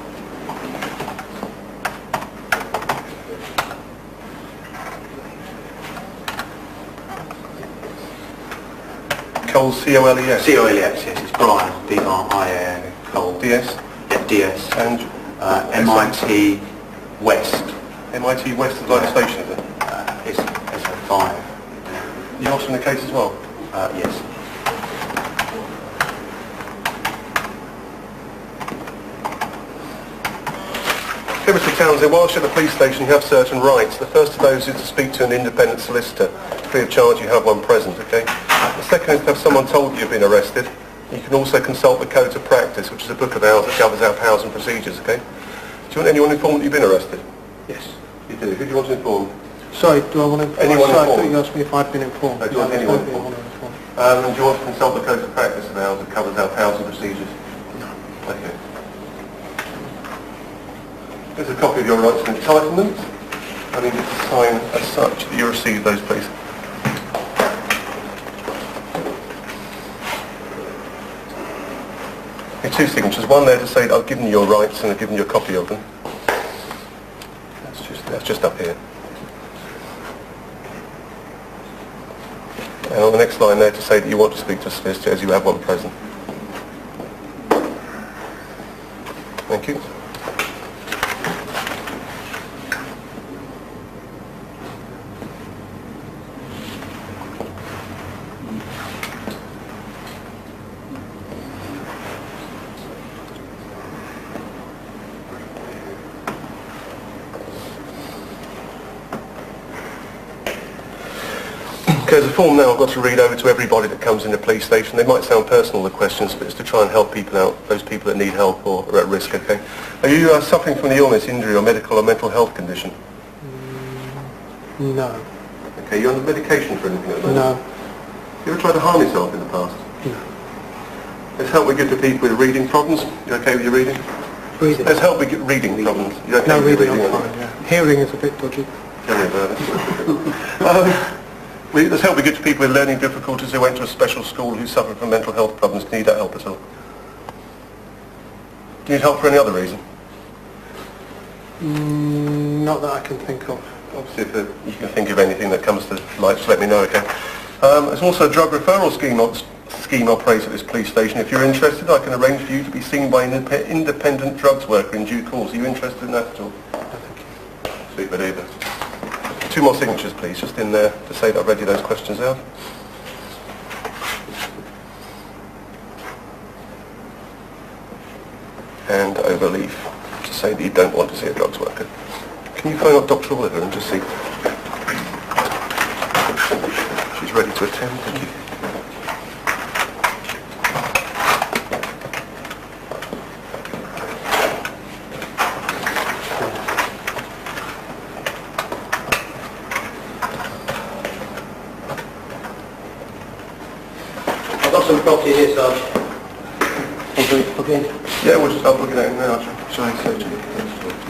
Cole, C-O-L-E-S? C-O-L-E-S, yes, it's Brian, B-R-I-A-N, Cole. D-S? Yeah, D-S. And? MIT West. MIT West is like a station, is it? It's a 5. You lost in the case as well? Yes. Okay, Mr. Townsend, whilst you're at the police station you have certain rights. The first of those is to speak to an independent solicitor. Free of charge, you have one present, okay? The second is to have someone told you you've been arrested. You can also consult the Code of Practice, which is a book of ours that covers our powers and procedures, okay? Do you want anyone informed that you've been arrested? Yes. You do. Who do you want to inform? Sorry, do I want to... Anyone sorry, I informed? thought you asked me if I'd been informed. No, do you want anyone informed? Do you want to consult the Code of Practice of ours that covers our powers and procedures? No. Okay. There's a copy of your rights and entitlements. I need you to sign as such that you receive those, please. Okay, 2 signatures. One there to say that I've given you your rights and I've given you a copy of them. That's just up here. And on the next line there to say that you want to speak to a solicitor as you have one present. Thank you. Okay, there's a form now I've got to read over to everybody that comes in the police station. They might sound personal, the questions, but it's to try and help people out, those people that need help or are at risk, okay? Are you suffering from an illness, injury or medical or mental health condition? No. Okay, you're on medication for anything at the moment? No. You ever tried to harm yourself in the past? No. Let's help we give to people with reading problems. You okay with your reading? Reading? Let's help we get reading problems. You okay No, with your reading I'm fine, yeah. Hearing is a bit dodgy. Tell me about it. Let's help we get to people with learning difficulties who went to a special school who suffer from mental health problems. Do you need that help at all? Do you need help for any other reason? Not that I can think of. Obviously, if you can think of anything that comes to light, just let me know, okay? There's also a drug referral scheme operates at this police station. If you're interested, I can arrange for you to be seen by an independent drugs worker in due course. Are you interested in that at all? No, thank you. Sweet, but either. 2 more signatures, please, just in there to say that I've read you those questions out. And over leave to say that you don't want to see a drugs worker. Can you phone up Dr. Oliver and just see? She's ready to attend, thank you. I've got some property here, Sarge. Okay. Yeah, we'll just, I'll look at it now. Shall I search it?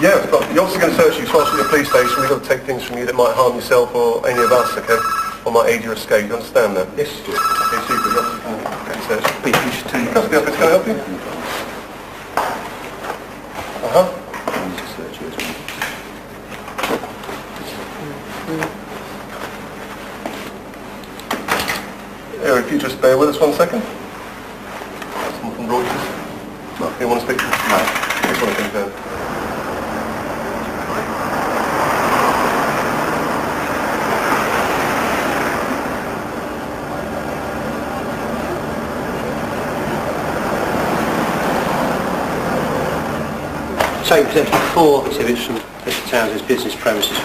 Yeah, it's got, you're obviously going to search you, so I'll see the police station. We've got to take things from you that might harm yourself or any of us, okay? Or might aid your escape. You understand that? Yes. Okay, super. Okay, search. You should take custody office. Can I help you? Uh-huh. Here, if you just bear with us 1 second. Someone from Reuters. Mark, you want to speak? No. I just want to confirm. Tape Executive 4 exhibits from Mr Townsend's business premises.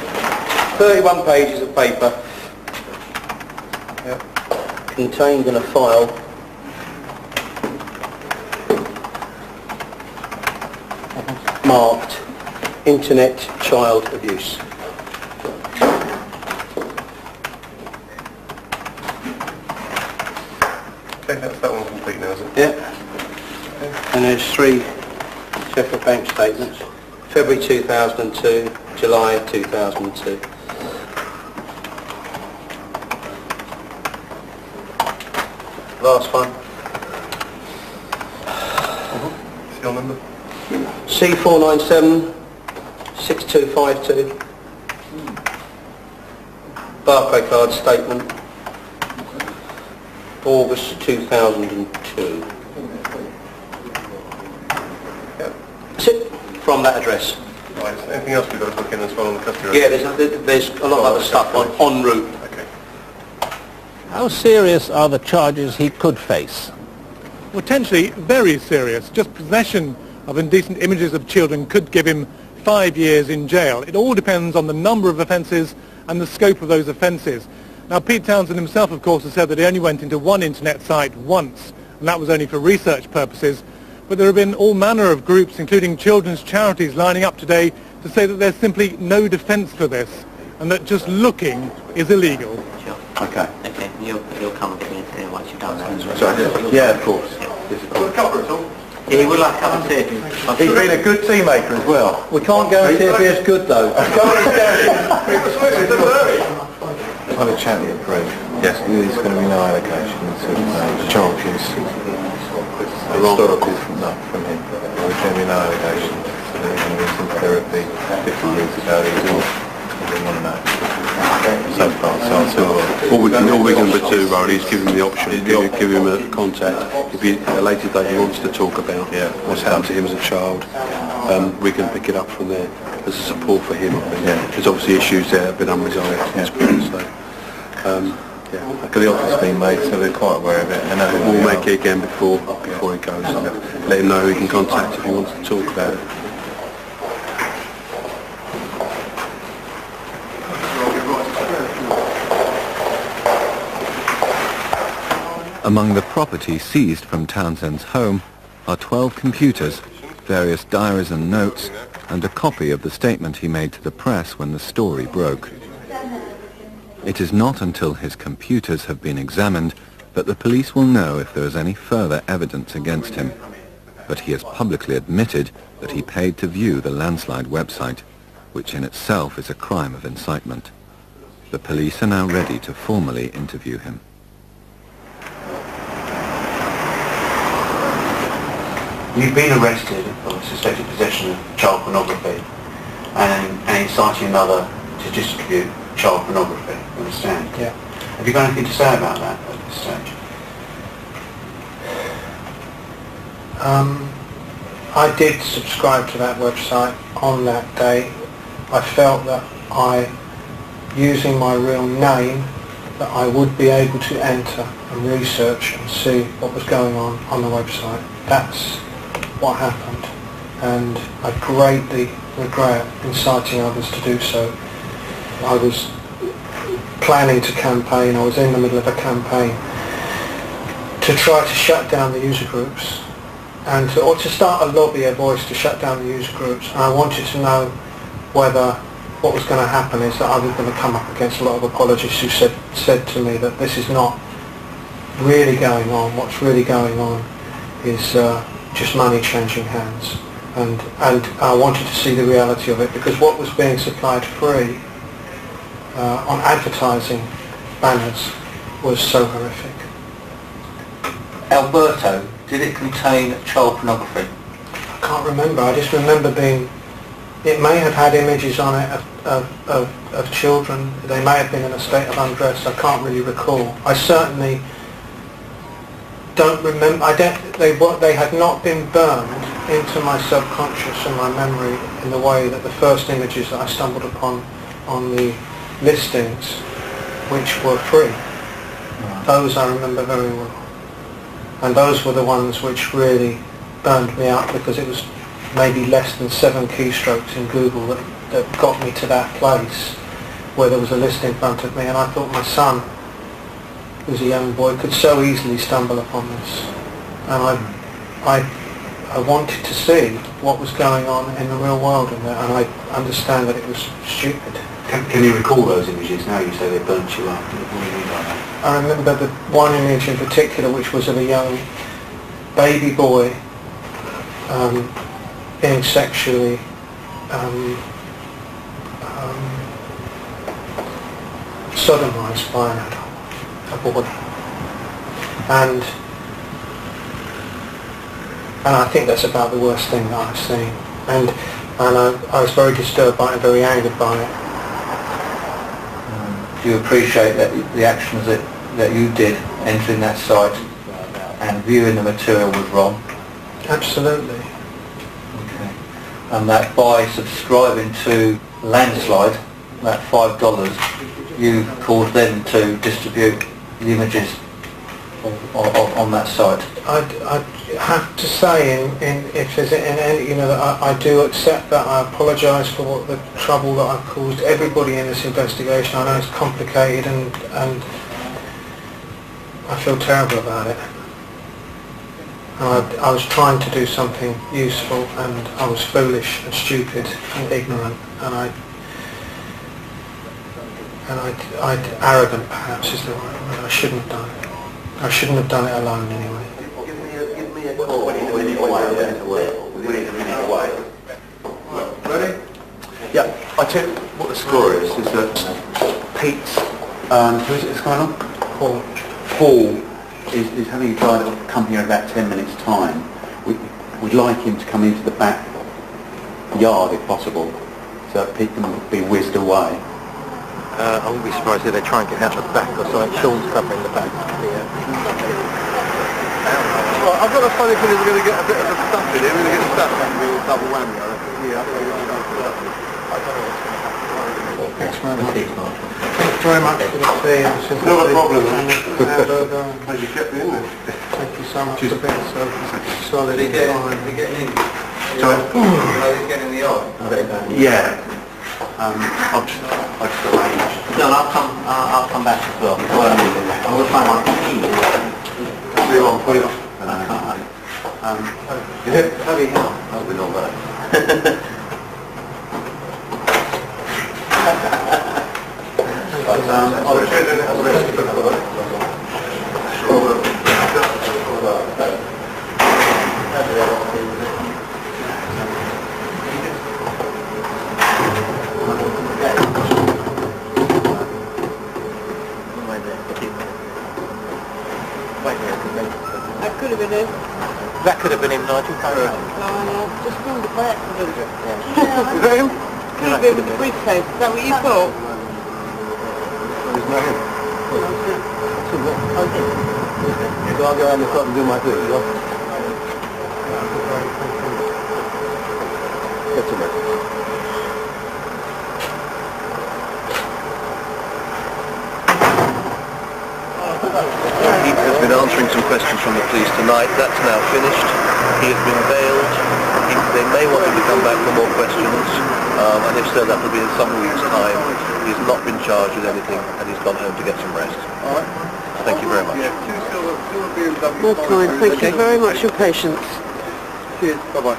31 pages of paper contained in a file marked Internet Child Abuse. Okay, that's that one complete now, is it? Yeah. And there's 3 separate bank statements. February 2002, July 2002. Last one. See your number? C497 6252. Barcode card statement. August 2002. That's it. From that address. Right, is there anything else we've got to book in as well on the custody? Yeah, there's a lot of other stuff en route. Okay. How serious are the charges he could face? Potentially very serious. Just possession of indecent images of children could give him 5 years in jail. It all depends on the number of offences and the scope of those offences. Now, Pete Townsend himself, of course, has said that he only went into one internet site once, and that was only for research purposes. But there have been all manner of groups, including children's charities, lining up today to say that there's simply no defence for this, and that just looking is illegal. Sure. Okay. Okay, you'll come with me here once you've done that. Sorry. Yeah, of course. Got a cuppa at all? Yeah, he would like a cup of tea. He's been a good tea maker as well. We can't guarantee if he is good though. I had a chat with Greg. Yes. There's going to be no allocations of charges. Historical from him. There's going to be no allegations. There's going to be some therapy 50 years ago. He's all on that. So far, so All we can do, Rory, is give him the option, give him a contact. If he, at a later date he wants to talk about what's happened to him as a child, we can pick it up from there as a support for him. I think. There's obviously issues there that have been unresolved. the offer's been made, so they're quite aware of it. They know We'll make it again before he goes. Let him know he can contact if he wants to talk about it. Among the property seized from Townsend's home are 12 computers, various diaries and notes, and a copy of the statement he made to the press when the story broke. It is not until his computers have been examined that the police will know if there is any further evidence against him. But he has publicly admitted that he paid to view the landslide website, which in itself is a crime of incitement. The police are now ready to formally interview him. You've been arrested for suspected possession of child pornography and inciting another to distribute child pornography, you understand? Yeah. Have you got anything to say about that at this stage? I did subscribe to that website on that day. I felt that using my real name, that I would be able to enter and research and see what was going on the website. That's what happened, and I greatly regret inciting others to do so. I was planning to campaign, I was in the middle of a campaign to try to shut down the user groups or to start a lobby, a voice to shut down the user groups, and I wanted to know whether what was going to happen is that I was going to come up against a lot of apologists who said to me that this is not really going on. What's really going on is just money changing hands, and I wanted to see the reality of it, because what was being supplied free on advertising banners was so horrific. Alberto, did it contain child pornography? I can't remember. I just remember it may have had images on it of children. They may have been in a state of undress. I can't really recall. I certainly don't remember. They had not been burned into my subconscious and my memory in the way that the first images that I stumbled upon on the listings, which were free. Those I remember very well. And those were the ones which really burned me up, because it was maybe less than 7 keystrokes in Google that got me to that place where there was a list in front of me, and I thought my son, who's a young boy, could so easily stumble upon this. And I wanted to see what was going on in the real world in there, and I understand that it was stupid. Can you recall those images now? You say they burnt you up. What do you mean by that? I remember the one image in particular, which was of a young baby boy being sexually sodomized by an adult, a boy. And I think that's about the worst thing that I've seen. And I was very disturbed by it and very angered by it. Do you appreciate that the actions that you did entering that site and viewing the material was wrong? Absolutely. Okay. And that by subscribing to Landslide, that $5, you caused them to distribute the images on that site? I'd have to say, if there's any, that I do accept that. I apologise for what the trouble that I've caused everybody in this investigation. I know it's complicated, and I feel terrible about it. I was trying to do something useful, and I was foolish and stupid and ignorant, and arrogant perhaps is the right word. I shouldn't have done it. I shouldn't have done it alone anyway. Ready? Yeah, I tell you what the score is that Pete's, who is it that's going on? Paul is having a guy that will come here in about 10 minutes time. We'd like him to come into the back yard if possible, so that Pete can be whizzed away. I wouldn't be surprised if they try and get out the back or something. Sean's covering the back. Yeah. Well, I've got a funny feeling we're going to get a bit of a stuff in here. We're going to get stuck and we'll double whammy. I don't know what's going to happen. Thanks very much for the tea. Not a problem. You kept me in there. Thank you so much for being so solid. Is he getting in? Sorry? He's getting in the eye? Yeah. I'll just arrange. No, I'll come back as well. I will find my keys. move on for you. How do you help? Oh, we know that. That could have been him. That could have been him, Nigel. Just found it by accident. Is that him? Could have been with the briefcase. Is that what you thought? It's not him. So I'll go around the front and do my thing, you know? Get to me. He has been answering some questions from the police tonight. That's now finished. He has been bailed. They may want him to come back for more questions, and if so, that will be in some weeks' time. He's not been charged with anything, and he's gone home to get some rest. All right. Thank you very much. That's fine. Thank you very much for your patience. Cheers. Bye-bye.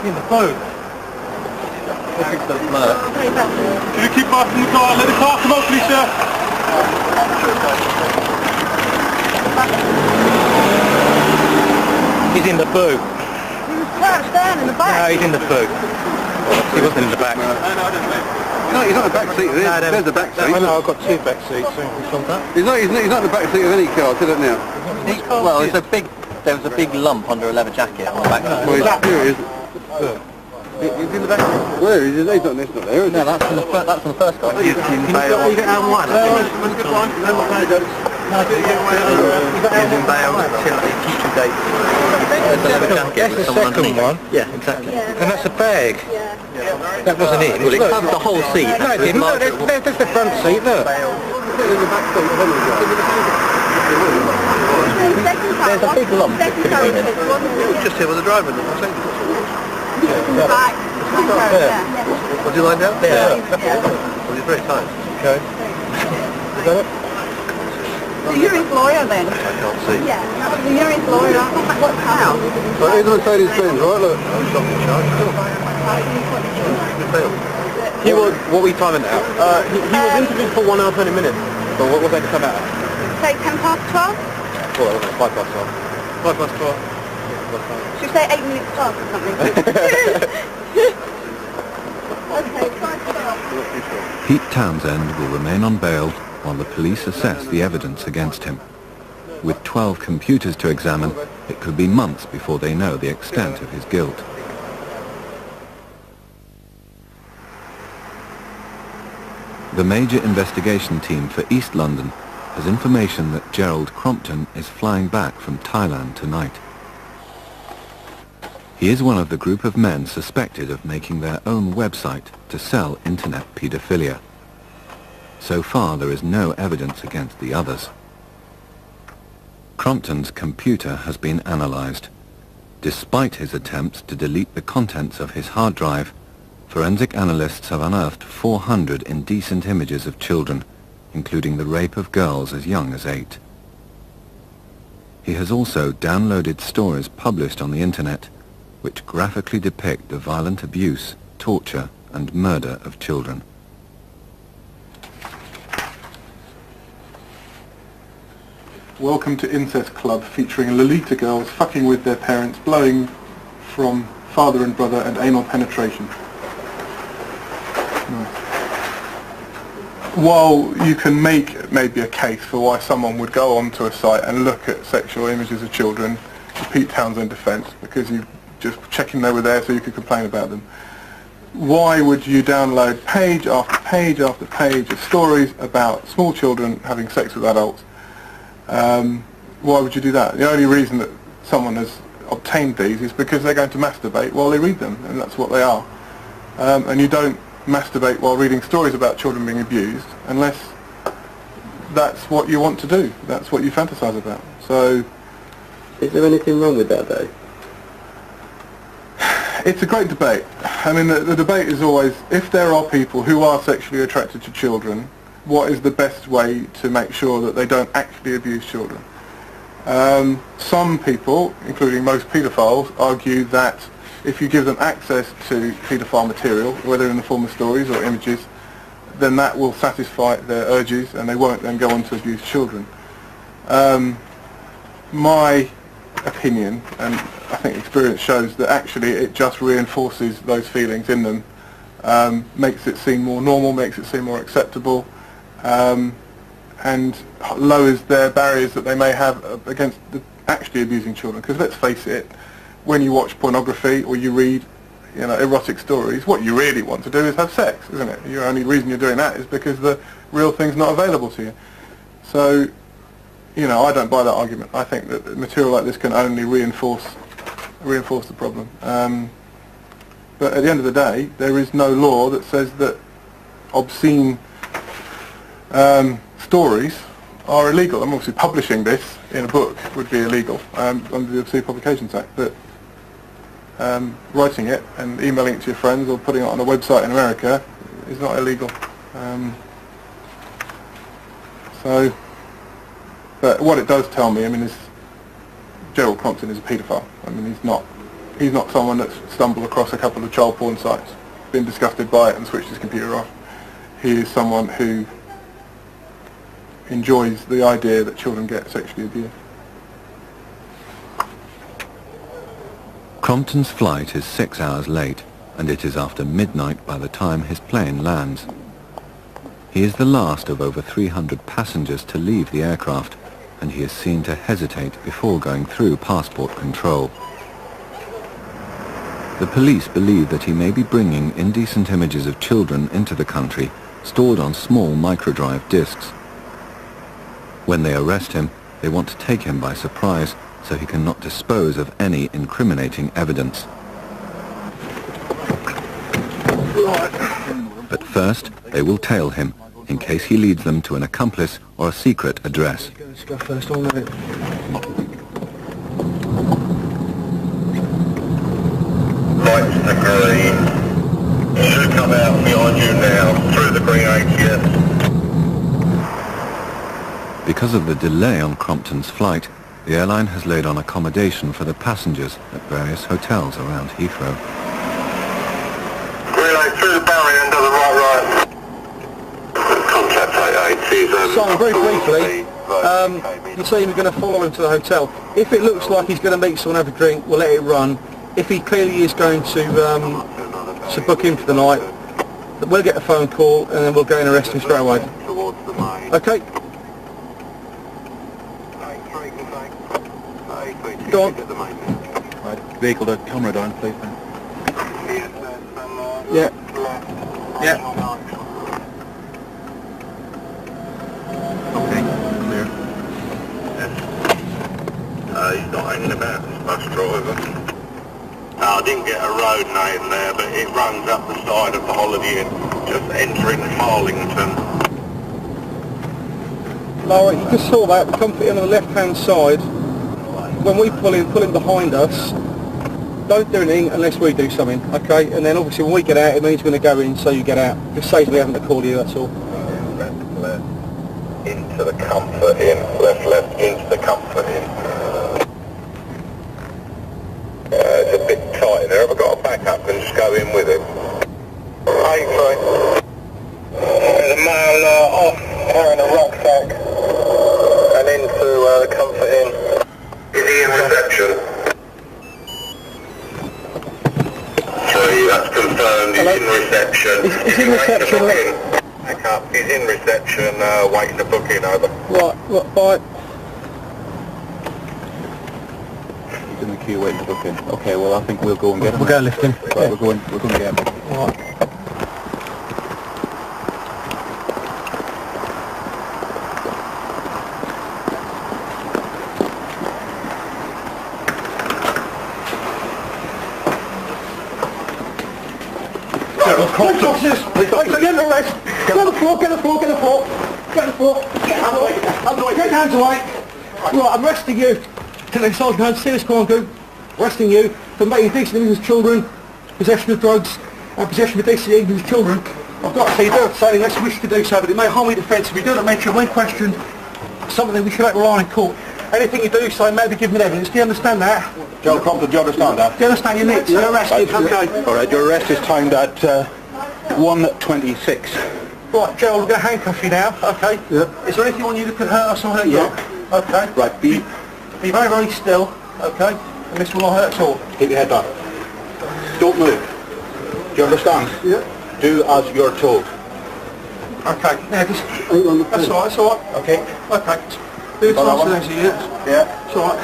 In the boat. This is the murder. Can you keep parking the car? Let the car come up, please, sir. He's in the boot. He was crouched down in the back. No, he's in the boot. He wasn't in the back. No, he's not in the back seat. There's the back seat. I know, I've got two back seats. So He's not in the back seat of any car, is it now? Well, there was a big lump under a leather jacket on the back. Well, here he is. He's in the back. Where is he? He's not there, is he? No, that's on the first car. He's in bail. You get out one. Good one. No more anecdotes. He's in bail until a future date. There's a leather jacket. That's the second one. Yeah, exactly. And that's a bag. That wasn't it. Well, it covered the whole seat. No, it didn't. Look, there's the front seat, look. There's a big lump. Just here with the driver. Was he lying down? Yeah. Well, he's very tight. Okay. Is that it? So you're his lawyer then? I can't see. Yeah. So you're his lawyer. What's how? Well, he's on the side of his friends, right? Look. He's not in charge. He was, what were you timing out? He was interviewed for 1 hour 20 minutes. So what was that to come out? Say 10 past 12? Well, that was 5 past 12. 5 past 12. Should we say 8 minutes past or something? Okay, 5 past. Pete Townsend will remain on bail while the police assess the evidence against him. With 12 computers to examine, it could be months before they know the extent of his guilt. The major investigation team for East London has information that Gerald Crompton is flying back from Thailand tonight. He is one of the group of men suspected of making their own website to sell internet paedophilia. So far there is no evidence against the others. Crompton's computer has been analysed. Despite his attempts to delete the contents of his hard drive, forensic analysts have unearthed 400 indecent images of children, including the rape of girls as young as 8. He has also downloaded stories published on the internet which graphically depict the violent abuse, torture and murder of children. Welcome to Incest Club, featuring Lolita girls fucking with their parents, blowing from father and brother, and anal penetration. Nice. While you can make maybe a case for why someone would go onto a site and look at sexual images of children, the Pete Townsend defence, because you just checking they were there so you could complain about them. Why would you download page after page after page of stories about small children having sex with adults? Why would you do that? The only reason that someone has obtained these is because they're going to masturbate while they read them, and that's what they are. And you don't masturbate while reading stories about children being abused unless that's what you want to do, that's what you fantasize about. So, is there anything wrong with that though? It's a great debate. I mean, the debate is always, if there are people who are sexually attracted to children, what is the best way to make sure that they don't actually abuse children? Some people, including most paedophiles, argue that if you give them access to paedophile material, whether in the form of stories or images, then that will satisfy their urges and they won't then go on to abuse children. My opinion, and I think experience shows, that actually it just reinforces those feelings in them, makes it seem more normal, makes it seem more acceptable, and lowers their barriers that they may have against actually abusing children. Because let's face it, when you watch pornography or you read, you know, erotic stories, what you really want to do is have sex, isn't it? The only reason you're doing that is because the real thing's not available to you. So, you know, I don't buy that argument. I think that material like this can only reinforce the problem. But at the end of the day, there is no law that says that obscene stories are illegal. I'm obviously publishing this in a book would be illegal under the Obscene Publications Act, but writing it and emailing it to your friends or putting it on a website in America is not illegal. But what it does tell me, I mean, is Gerald Crompton is a paedophile. I mean, he's not someone that's stumbled across a couple of child porn sites, been disgusted by it and switched his computer off. He is someone who enjoys the idea that children get sexually abused. Crompton's flight is 6 hours late, and it is after midnight by the time his plane lands. He is the last of over 300 passengers to leave the aircraft, and he is seen to hesitate before going through passport control. The police believe that he may be bringing indecent images of children into the country, stored on small microdrive discs. When they arrest him, they want to take him by surprise, so he cannot dispose of any incriminating evidence. But first, they will tail him, in case he leads them to an accomplice or a secret address. Lights to green. Should come out behind you now, through the green ATS. Because of the delay on Crompton's flight, the airline has laid on accommodation for the passengers at various hotels around Heathrow. Relay through the barrier under the right. Contact 88. Simon, very briefly, you say you're going to follow him to the hotel. If it looks like he's going to meet someone, have a drink, we'll let it run. If he clearly is going to book in for the night, we'll get a phone call and then we'll go and arrest him straight away. Okay? Go on. Vehicle to camera down, please. Yeah. Yeah. Okay, clear. He's not hanging about, this bus driver. I didn't get a road name there, but it runs up the side of the Holiday Inn, just entering Farlington. Laura, you just saw that, the comfort inn on the left-hand side. When we pull him behind us, don't do anything unless we do something, okay? And then obviously when we get out, it means we're going to go in, so you get out. Just saves me having to call you, that's all. Left, into the comfort inn. Left, into the comfort inn. It's a bit tight in there. Have I got to back up and just go in with him? 83. There's a male off carrying a rucksack and into the comfort inn. Is he in reception? So that's confirmed. He's in reception. He's in reception. Back up. He's in reception, waiting to book in. Over. Right, bye. He's in the queue waiting to book in. Okay, well I think we'll go and get him. We'll go and lift him. Right, we're going to get him. Right. Police officers! Get the arrest! Get on the floor, get on the floor, get on the floor! Get on the floor! Get down to white! Right, I'm arresting you. Detective Sergeant Holmes, serious crime group. Arresting you for making decent images of children, possession of drugs, and possession of decent images of children. I've got to say, you don't have to say unless you wish to do so, but it may harm your defence if you do not mention when questioned something we should not rely on in court. Anything you do say may be given evidence. Do you understand that? Joe Crompton, do you understand that? Do you understand your next? You're arrested. Okay. All right, your arrest is timed at 1:26. Right, Joe, we're going to handcuff you now. Okay. Yeah. Is there anything on you that could hurt us or hurt you? Okay. Right, be very, very still. Okay. And this will not hurt at all. Keep your head down. Don't move. Do you understand? Yeah. Do as you're told. Okay. Yeah, just... That's all right, that's all right. Okay. Okay. Do it twice as easy, yeah? Yeah. It's all right.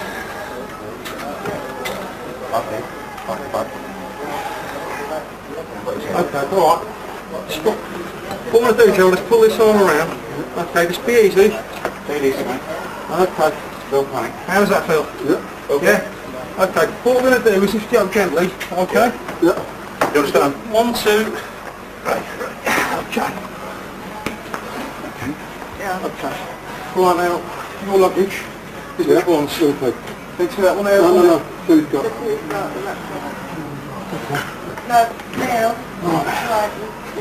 Okay. Fine. Okay, all right. Stop. What I'm going to do, Joe, let's pull this arm around. Okay, just be easy. Take it easy, mate. Okay. Don't panic. How does that feel? Yeah. Okay. Yeah? Okay. What we're going to do is just jump gently. Okay? Yeah. You understand? 1, 2. Right. Okay. Yeah. Okay. Right now, your luggage is which ones? Okay. Into that one there? No. Who's got? No, Right.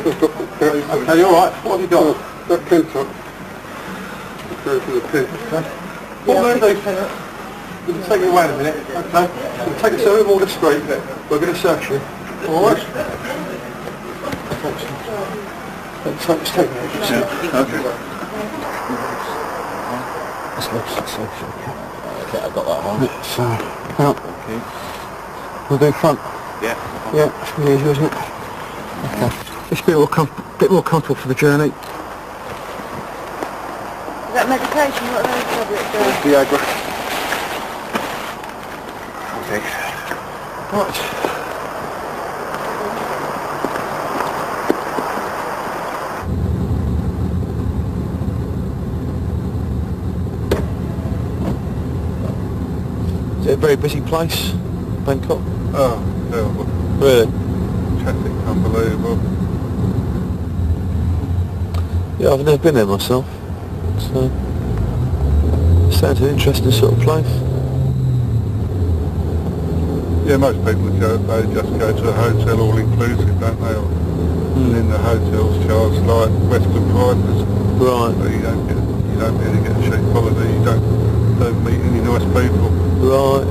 Okay, all right. What have you got? That pin truck. Go for the pin. Okay. What we're going to do, Peanut, we're going to take it away in a minute, okay? We're going to take it so we're more discreet. We're going to search you. All right? Let's take it. Okay. Okay, I got that one. So, out. Okay. We'll do front. Yeah. Yeah, it's really easy, isn't it? Okay. Just be a bit more comfortable for the journey. Is that medication? What are those tablets doing? Viagra. Okay. Right. Is it a very busy place, Bangkok? Oh, terrible. Really? Traffic, unbelievable. Yeah, I've never been there myself. So, sounds an interesting sort of place. Yeah, most people go, they just go to a hotel all inclusive, don't they? And in the hotels charged like Western prices. Right. But you don't really get a cheap holiday. You don't meet any nice people. Right.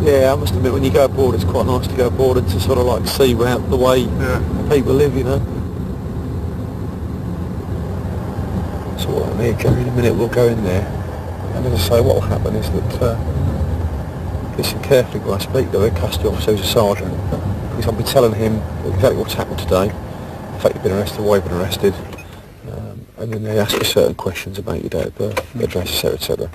Yeah, I must admit, when you go abroad, it's quite nice to go abroad and to sort of like see around the way people live, you know. So what I mean, Gary, in a minute we'll go in there, and as I say, what will happen is that, listen carefully when I speak to a custody officer who's a sergeant, because I'll be telling him exactly what's happened today, the fact you've been arrested, why you've been arrested, and then they ask you certain questions about your date of birth, address, etc., etc.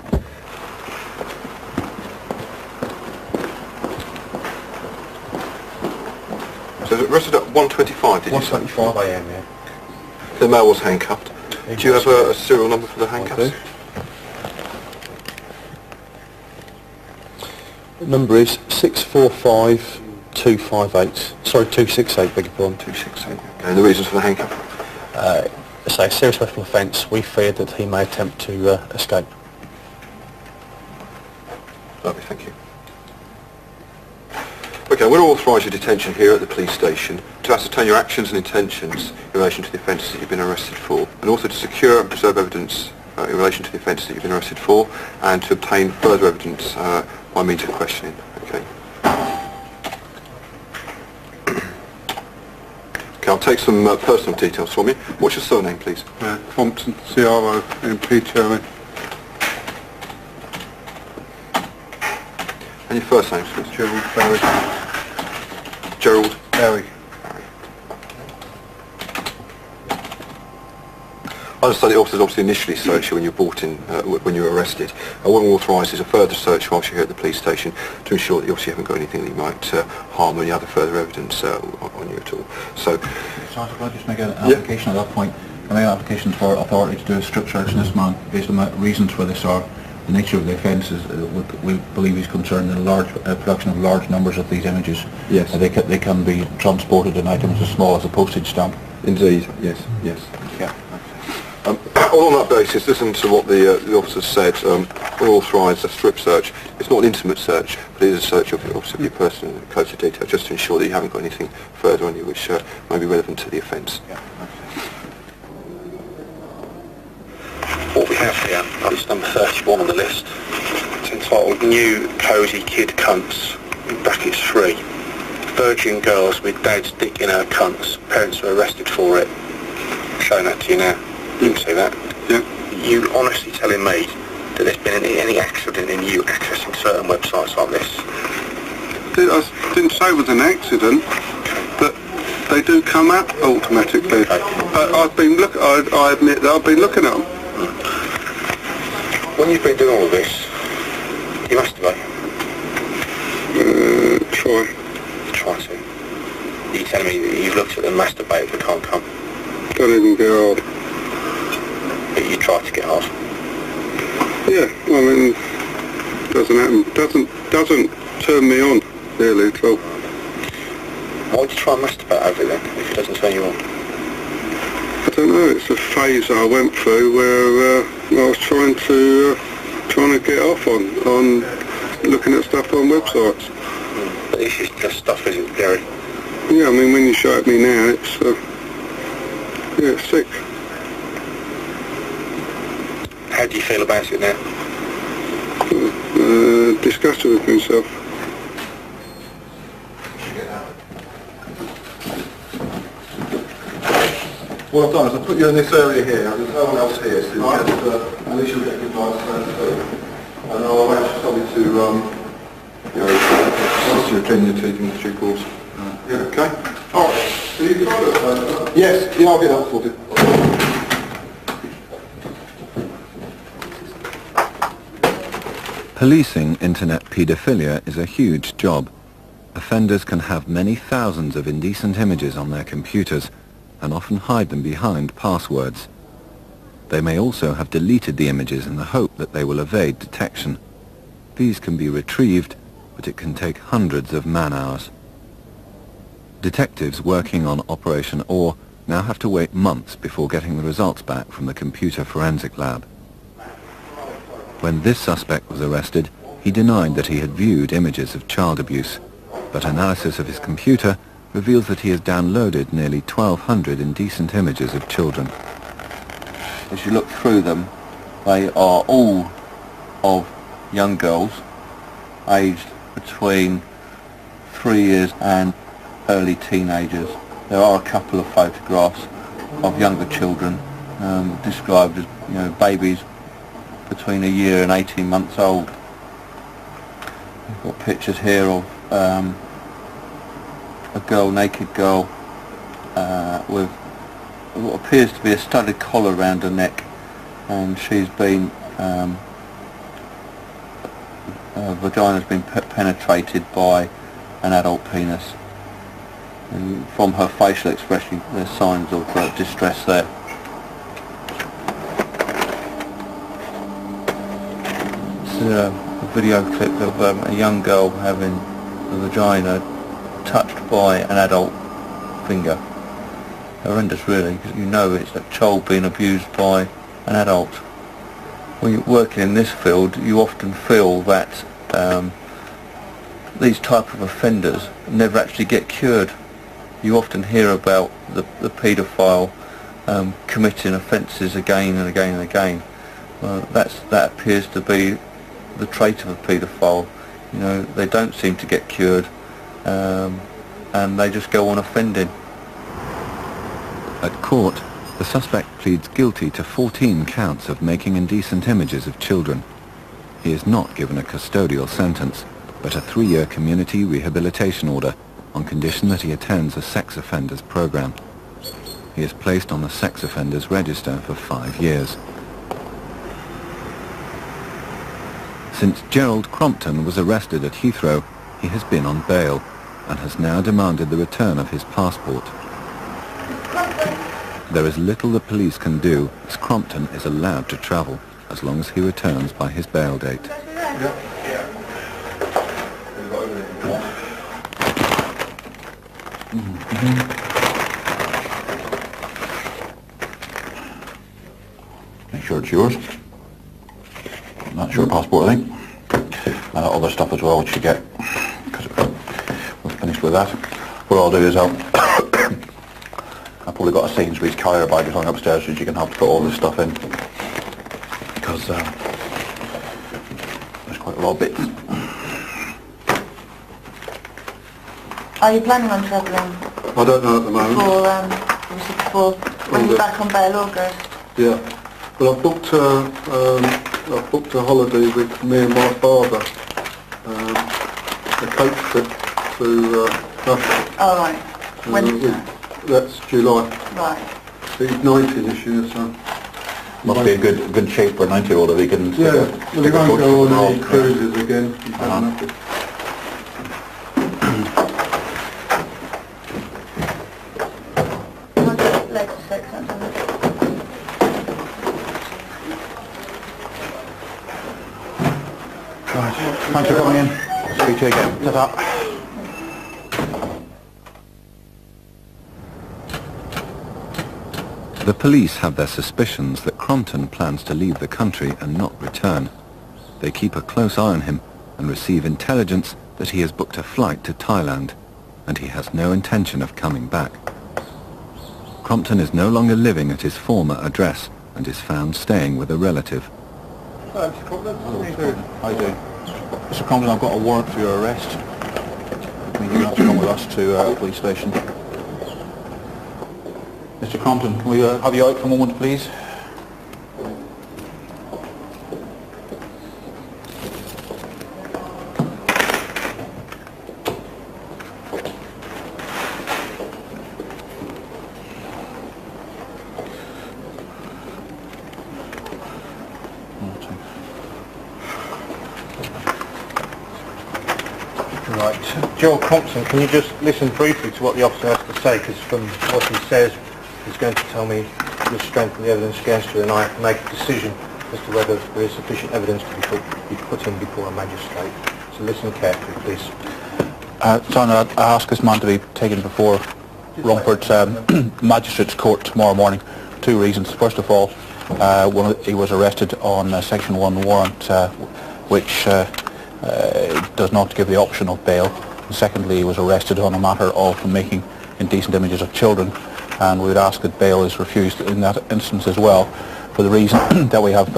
So it was arrested at 1:25, did you say? 1:25 a.m. Yeah. The male was handcuffed. Do you have a serial number for the handcuffs? The number is 645258. Sorry, 268, beg your pardon. 268. And the reasons for the handcuff? It's a serious weapon offence. We feared that he may attempt to escape. Lovely, thank you. Okay, I'm going to authorise your detention here at the police station to ascertain your actions and intentions in relation to the offences that you've been arrested for, and also to secure and preserve evidence in relation to the offences that you've been arrested for, and to obtain further evidence by means of questioning. Okay. Okay, I'll take some personal details from you. What's your surname, please? Crompton, C-R-O-M-P-T-O-N. And your first name, please? Gerald Barry. Gerald Barry. I understand the officers obviously initially searched you when you were brought in, when you were arrested. What I'm authorised is a further search whilst you're here at the police station to ensure that you obviously haven't got anything that might harm any other further evidence on you at all. So, Sergeant, could I just make an application at that point? I make an application for authority to do a strip search on this man based on the reasons for this are The nature of the offence is, we believe, is concerned in a large production of large numbers of these images. Yes. They can be transported in items as small as a postage stamp. Indeed, yes, yes. Yeah. On that basis, listen to what the officer said. Unauthorised strip search. It's not an intimate search, but it is a search of your person in closer detail, just to ensure that you haven't got anything further on you which may be relevant to the offence. Yeah. What we have here is number 31 on the list. It's entitled New Cosy Kid Cunts, in brackets 3. Virgin girls with dad's dick in her cunts. Parents were arrested for it. I'm showing that to you now. You can see that. Yeah. You honestly telling me that there's been any accident in you accessing certain websites like this? I didn't say it was an accident, but they do come up automatically. Okay. I admit that I've been looking at them. When you've been doing all of this, you masturbate? Try to. You're telling me that you've looked at them masturbate but can't come? Don't even get hard. But you try to get hard? Yeah, I mean, doesn't happen. Doesn't turn me on, really, at all. Why would you try and masturbate over it then, if it doesn't turn you on? I don't know, it's a phase I went through where I was trying to get off on looking at stuff on websites. But this is just stuff, is it, Gary? Yeah, I mean, when you show it me now, it's, yeah, it's sick. How do you feel about it now? Disgusted with myself. What I've done is I put you in this area here. There's no one else here, so at least you'll get good night's sleep. And I'll arrange for somebody to, once you're cleaning your teeth in due course. Yeah, okay. All right. Can you try that? Yes. Yeah, I'll get that sorted. Policing internet paedophilia is a huge job. Offenders can have many thousands of indecent images on their computers and often hide them behind passwords. They may also have deleted the images in the hope that they will evade detection. These can be retrieved, but it can take hundreds of man-hours. Detectives working on Operation OR now have to wait months before getting the results back from the computer forensic lab. When this suspect was arrested, he denied that he had viewed images of child abuse, but analysis of his computer reveals that he has downloaded nearly 1,200 indecent images of children. As you look through them, they are all of young girls aged between 3 years and early teenagers. There are a couple of photographs of younger children described as, babies between a year and 18 months old. We've got pictures here of a naked girl with what appears to be a studded collar around her neck, and she's been her vagina's been penetrated by an adult penis. And from her facial expression, there's signs of distress there. This is a video clip of a young girl having the vagina touched by an adult finger. Horrendous, really, because it's a child being abused by an adult. When you're working in this field, you often feel that these type of offenders never actually get cured. You often hear about the paedophile committing offences again and again and again. That appears to be the trait of a paedophile. They don't seem to get cured, and they just go on offending. At court, the suspect pleads guilty to 14 counts of making indecent images of children. He is not given a custodial sentence, but a 3-year community rehabilitation order on condition that he attends a sex offenders program. He is placed on the sex offenders register for 5 years. Since Gerald Crompton was arrested at Heathrow, he has been on bail and has now demanded the return of his passport. There is little the police can do as Crompton is allowed to travel. as long as he returns by his bail date. Make sure it's yours. That's your passport, I think. Other stuff as well, which you get, because we're finished with that. What I'll do is I've probably got a Sainsbury's carrier bag or something upstairs, so you can have to put all this stuff in, because there's quite a lot of bits. Are you planning on travelling? I don't know at the moment. Before when you're back on bail August? Yeah. Well, I've booked a holiday with me and my father, a coach trip to Russia. Oh, right. When's that? That's July. Right. He's 90 this year, so... Must be a good shape for a 90-year-old if he can... Yeah, well, he won't go on any cruises again. He's had enough of it. Thanks for coming in. Speak to you again. Ta-ta. The police have their suspicions that Crompton plans to leave the country and not return. They keep a close eye on him and receive intelligence that he has booked a flight to Thailand, and he has no intention of coming back. Crompton is no longer living at his former address and is found staying with a relative. Hello, Mr. Crompton. How are you doing? Mr. Crompton, I've got a warrant for your arrest. You have to come with us to the police station. Mr. Crompton, can we have you out for a moment, please? Right. Joel Crompton, can you just listen briefly to what the officer has to say, because from what he says, he's going to tell me the strength of the evidence against you, and I have to make a decision as to whether there is sufficient evidence to be put in before a magistrate. So listen carefully, please. Son, I ask this man to be taken before Romford's Magistrates Court tomorrow morning. Two reasons. First of all, he was arrested on a Section 1 warrant, which does not give the option of bail. And secondly, he was arrested on a matter of making indecent images of children, and we would ask that bail is refused in that instance as well, for the reason that we have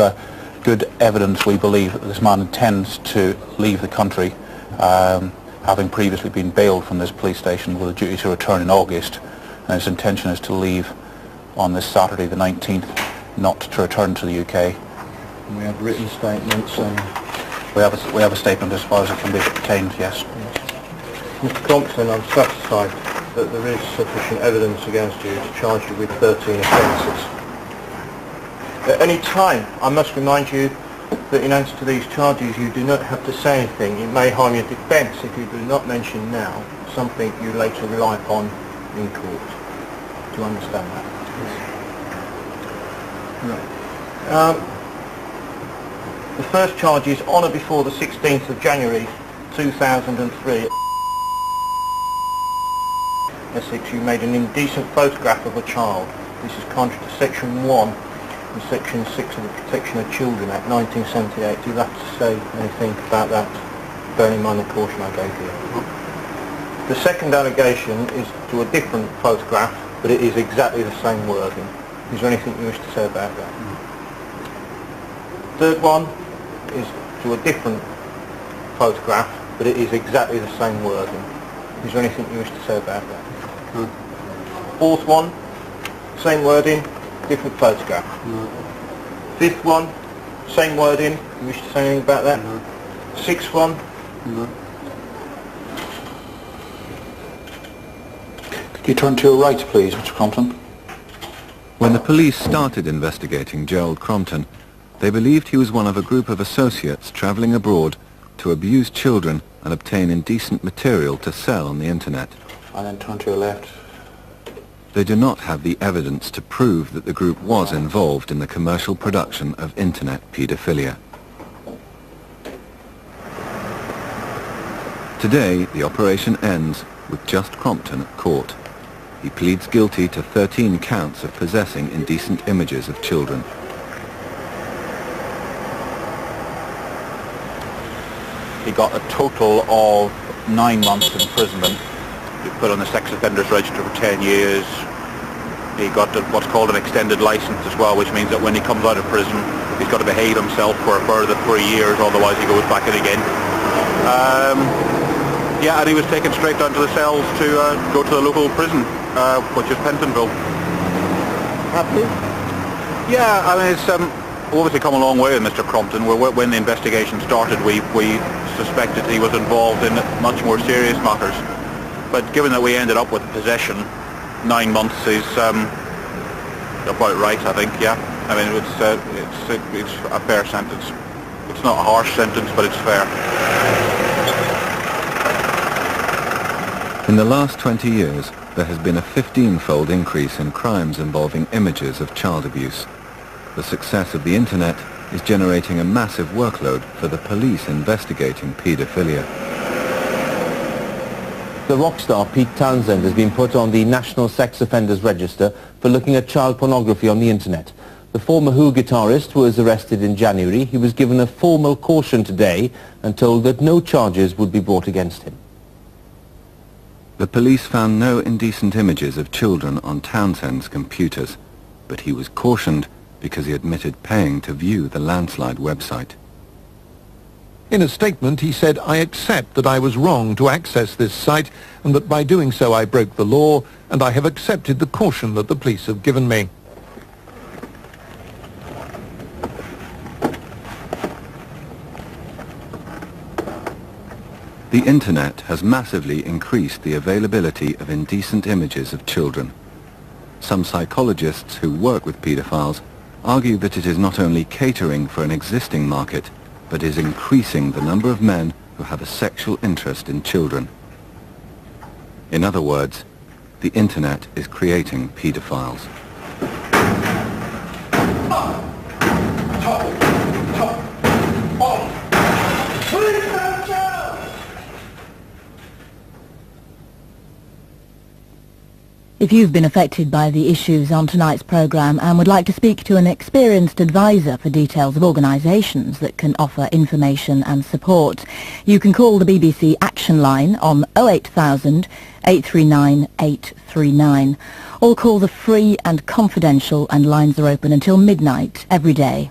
good evidence, we believe, that this man intends to leave the country, having previously been bailed from this police station with a duty to return in August, and his intention is to leave on this Saturday the 19th, not to return to the UK. And we have written statements and... We have a statement as far as it can be obtained, yes. Mr. Crompton, I'm satisfied that there is sufficient evidence against you to charge you with 13 offences. At any time, I must remind you that in answer to these charges you do not have to say anything. It may harm your defence if you do not mention now something you later rely upon in court. Do you understand that? Yes. Right. The first charge is on or before the 16th of January 2003. Essex, you made an indecent photograph of a child. This is contrary to Section 1 and Section 6 of the Protection of Children Act 1978. Do you have to say anything about that, bearing in mind the caution I gave you? The second allegation is to a different photograph, but it is exactly the same wording. Is there anything you wish to say about that? Third one is to a different photograph, but it is exactly the same wording. Is there anything you wish to say about that? No. Fourth one, same wording, different photograph. No. Fifth one, same wording. You wish to say anything about that? No. Sixth one? No. Could you turn to your right, please, Mr. Crompton? When the police started investigating Gerald Crompton, they believed he was one of a group of associates travelling abroad to abuse children and obtain indecent material to sell on the internet. And then turn to your left. they do not have the evidence to prove that the group was involved in the commercial production of internet paedophilia. Today, the operation ends with just Crompton at court. He pleads guilty to 13 counts of possessing indecent images of children. He got a total of 9 months imprisonment. He was put on the sex offenders register for 10 years. He got what's called an extended license as well, which means that when he comes out of prison, he's got to behave himself for a further 3 years, otherwise he goes back in again. Yeah, and he was taken straight down to the cells to go to the local prison, which is Pentonville. Happy? Yeah, I mean, it's obviously come a long way with Mr. Crompton. When the investigation started, we suspected he was involved in much more serious matters. But given that we ended up with possession, 9 months is about right, I think, yeah. I mean, it's a fair sentence. It's not a harsh sentence, but it's fair. In the last 20 years, there has been a 15-fold increase in crimes involving images of child abuse. The success of the internet is generating a massive workload for the police investigating paedophilia. The rock star Pete Townsend has been put on the National Sex Offenders Register for looking at child pornography on the internet. The former Who guitarist was arrested in January. He was given a formal caution today and told that no charges would be brought against him. The police found no indecent images of children on Townsend's computers, but he was cautioned because he admitted paying to view the landslide website. In a statement, he said, "I accept that I was wrong to access this site and that by doing so I broke the law, and I have accepted the caution that the police have given me." The internet has massively increased the availability of indecent images of children. Some psychologists who work with paedophiles argue that it is not only catering for an existing market, but is increasing the number of men who have a sexual interest in children. In other words, the internet is creating paedophiles. If you've been affected by the issues on tonight's programme and would like to speak to an experienced advisor for details of organisations that can offer information and support, you can call the BBC Action Line on 08000 839 839. All calls are free and confidential and lines are open until midnight every day.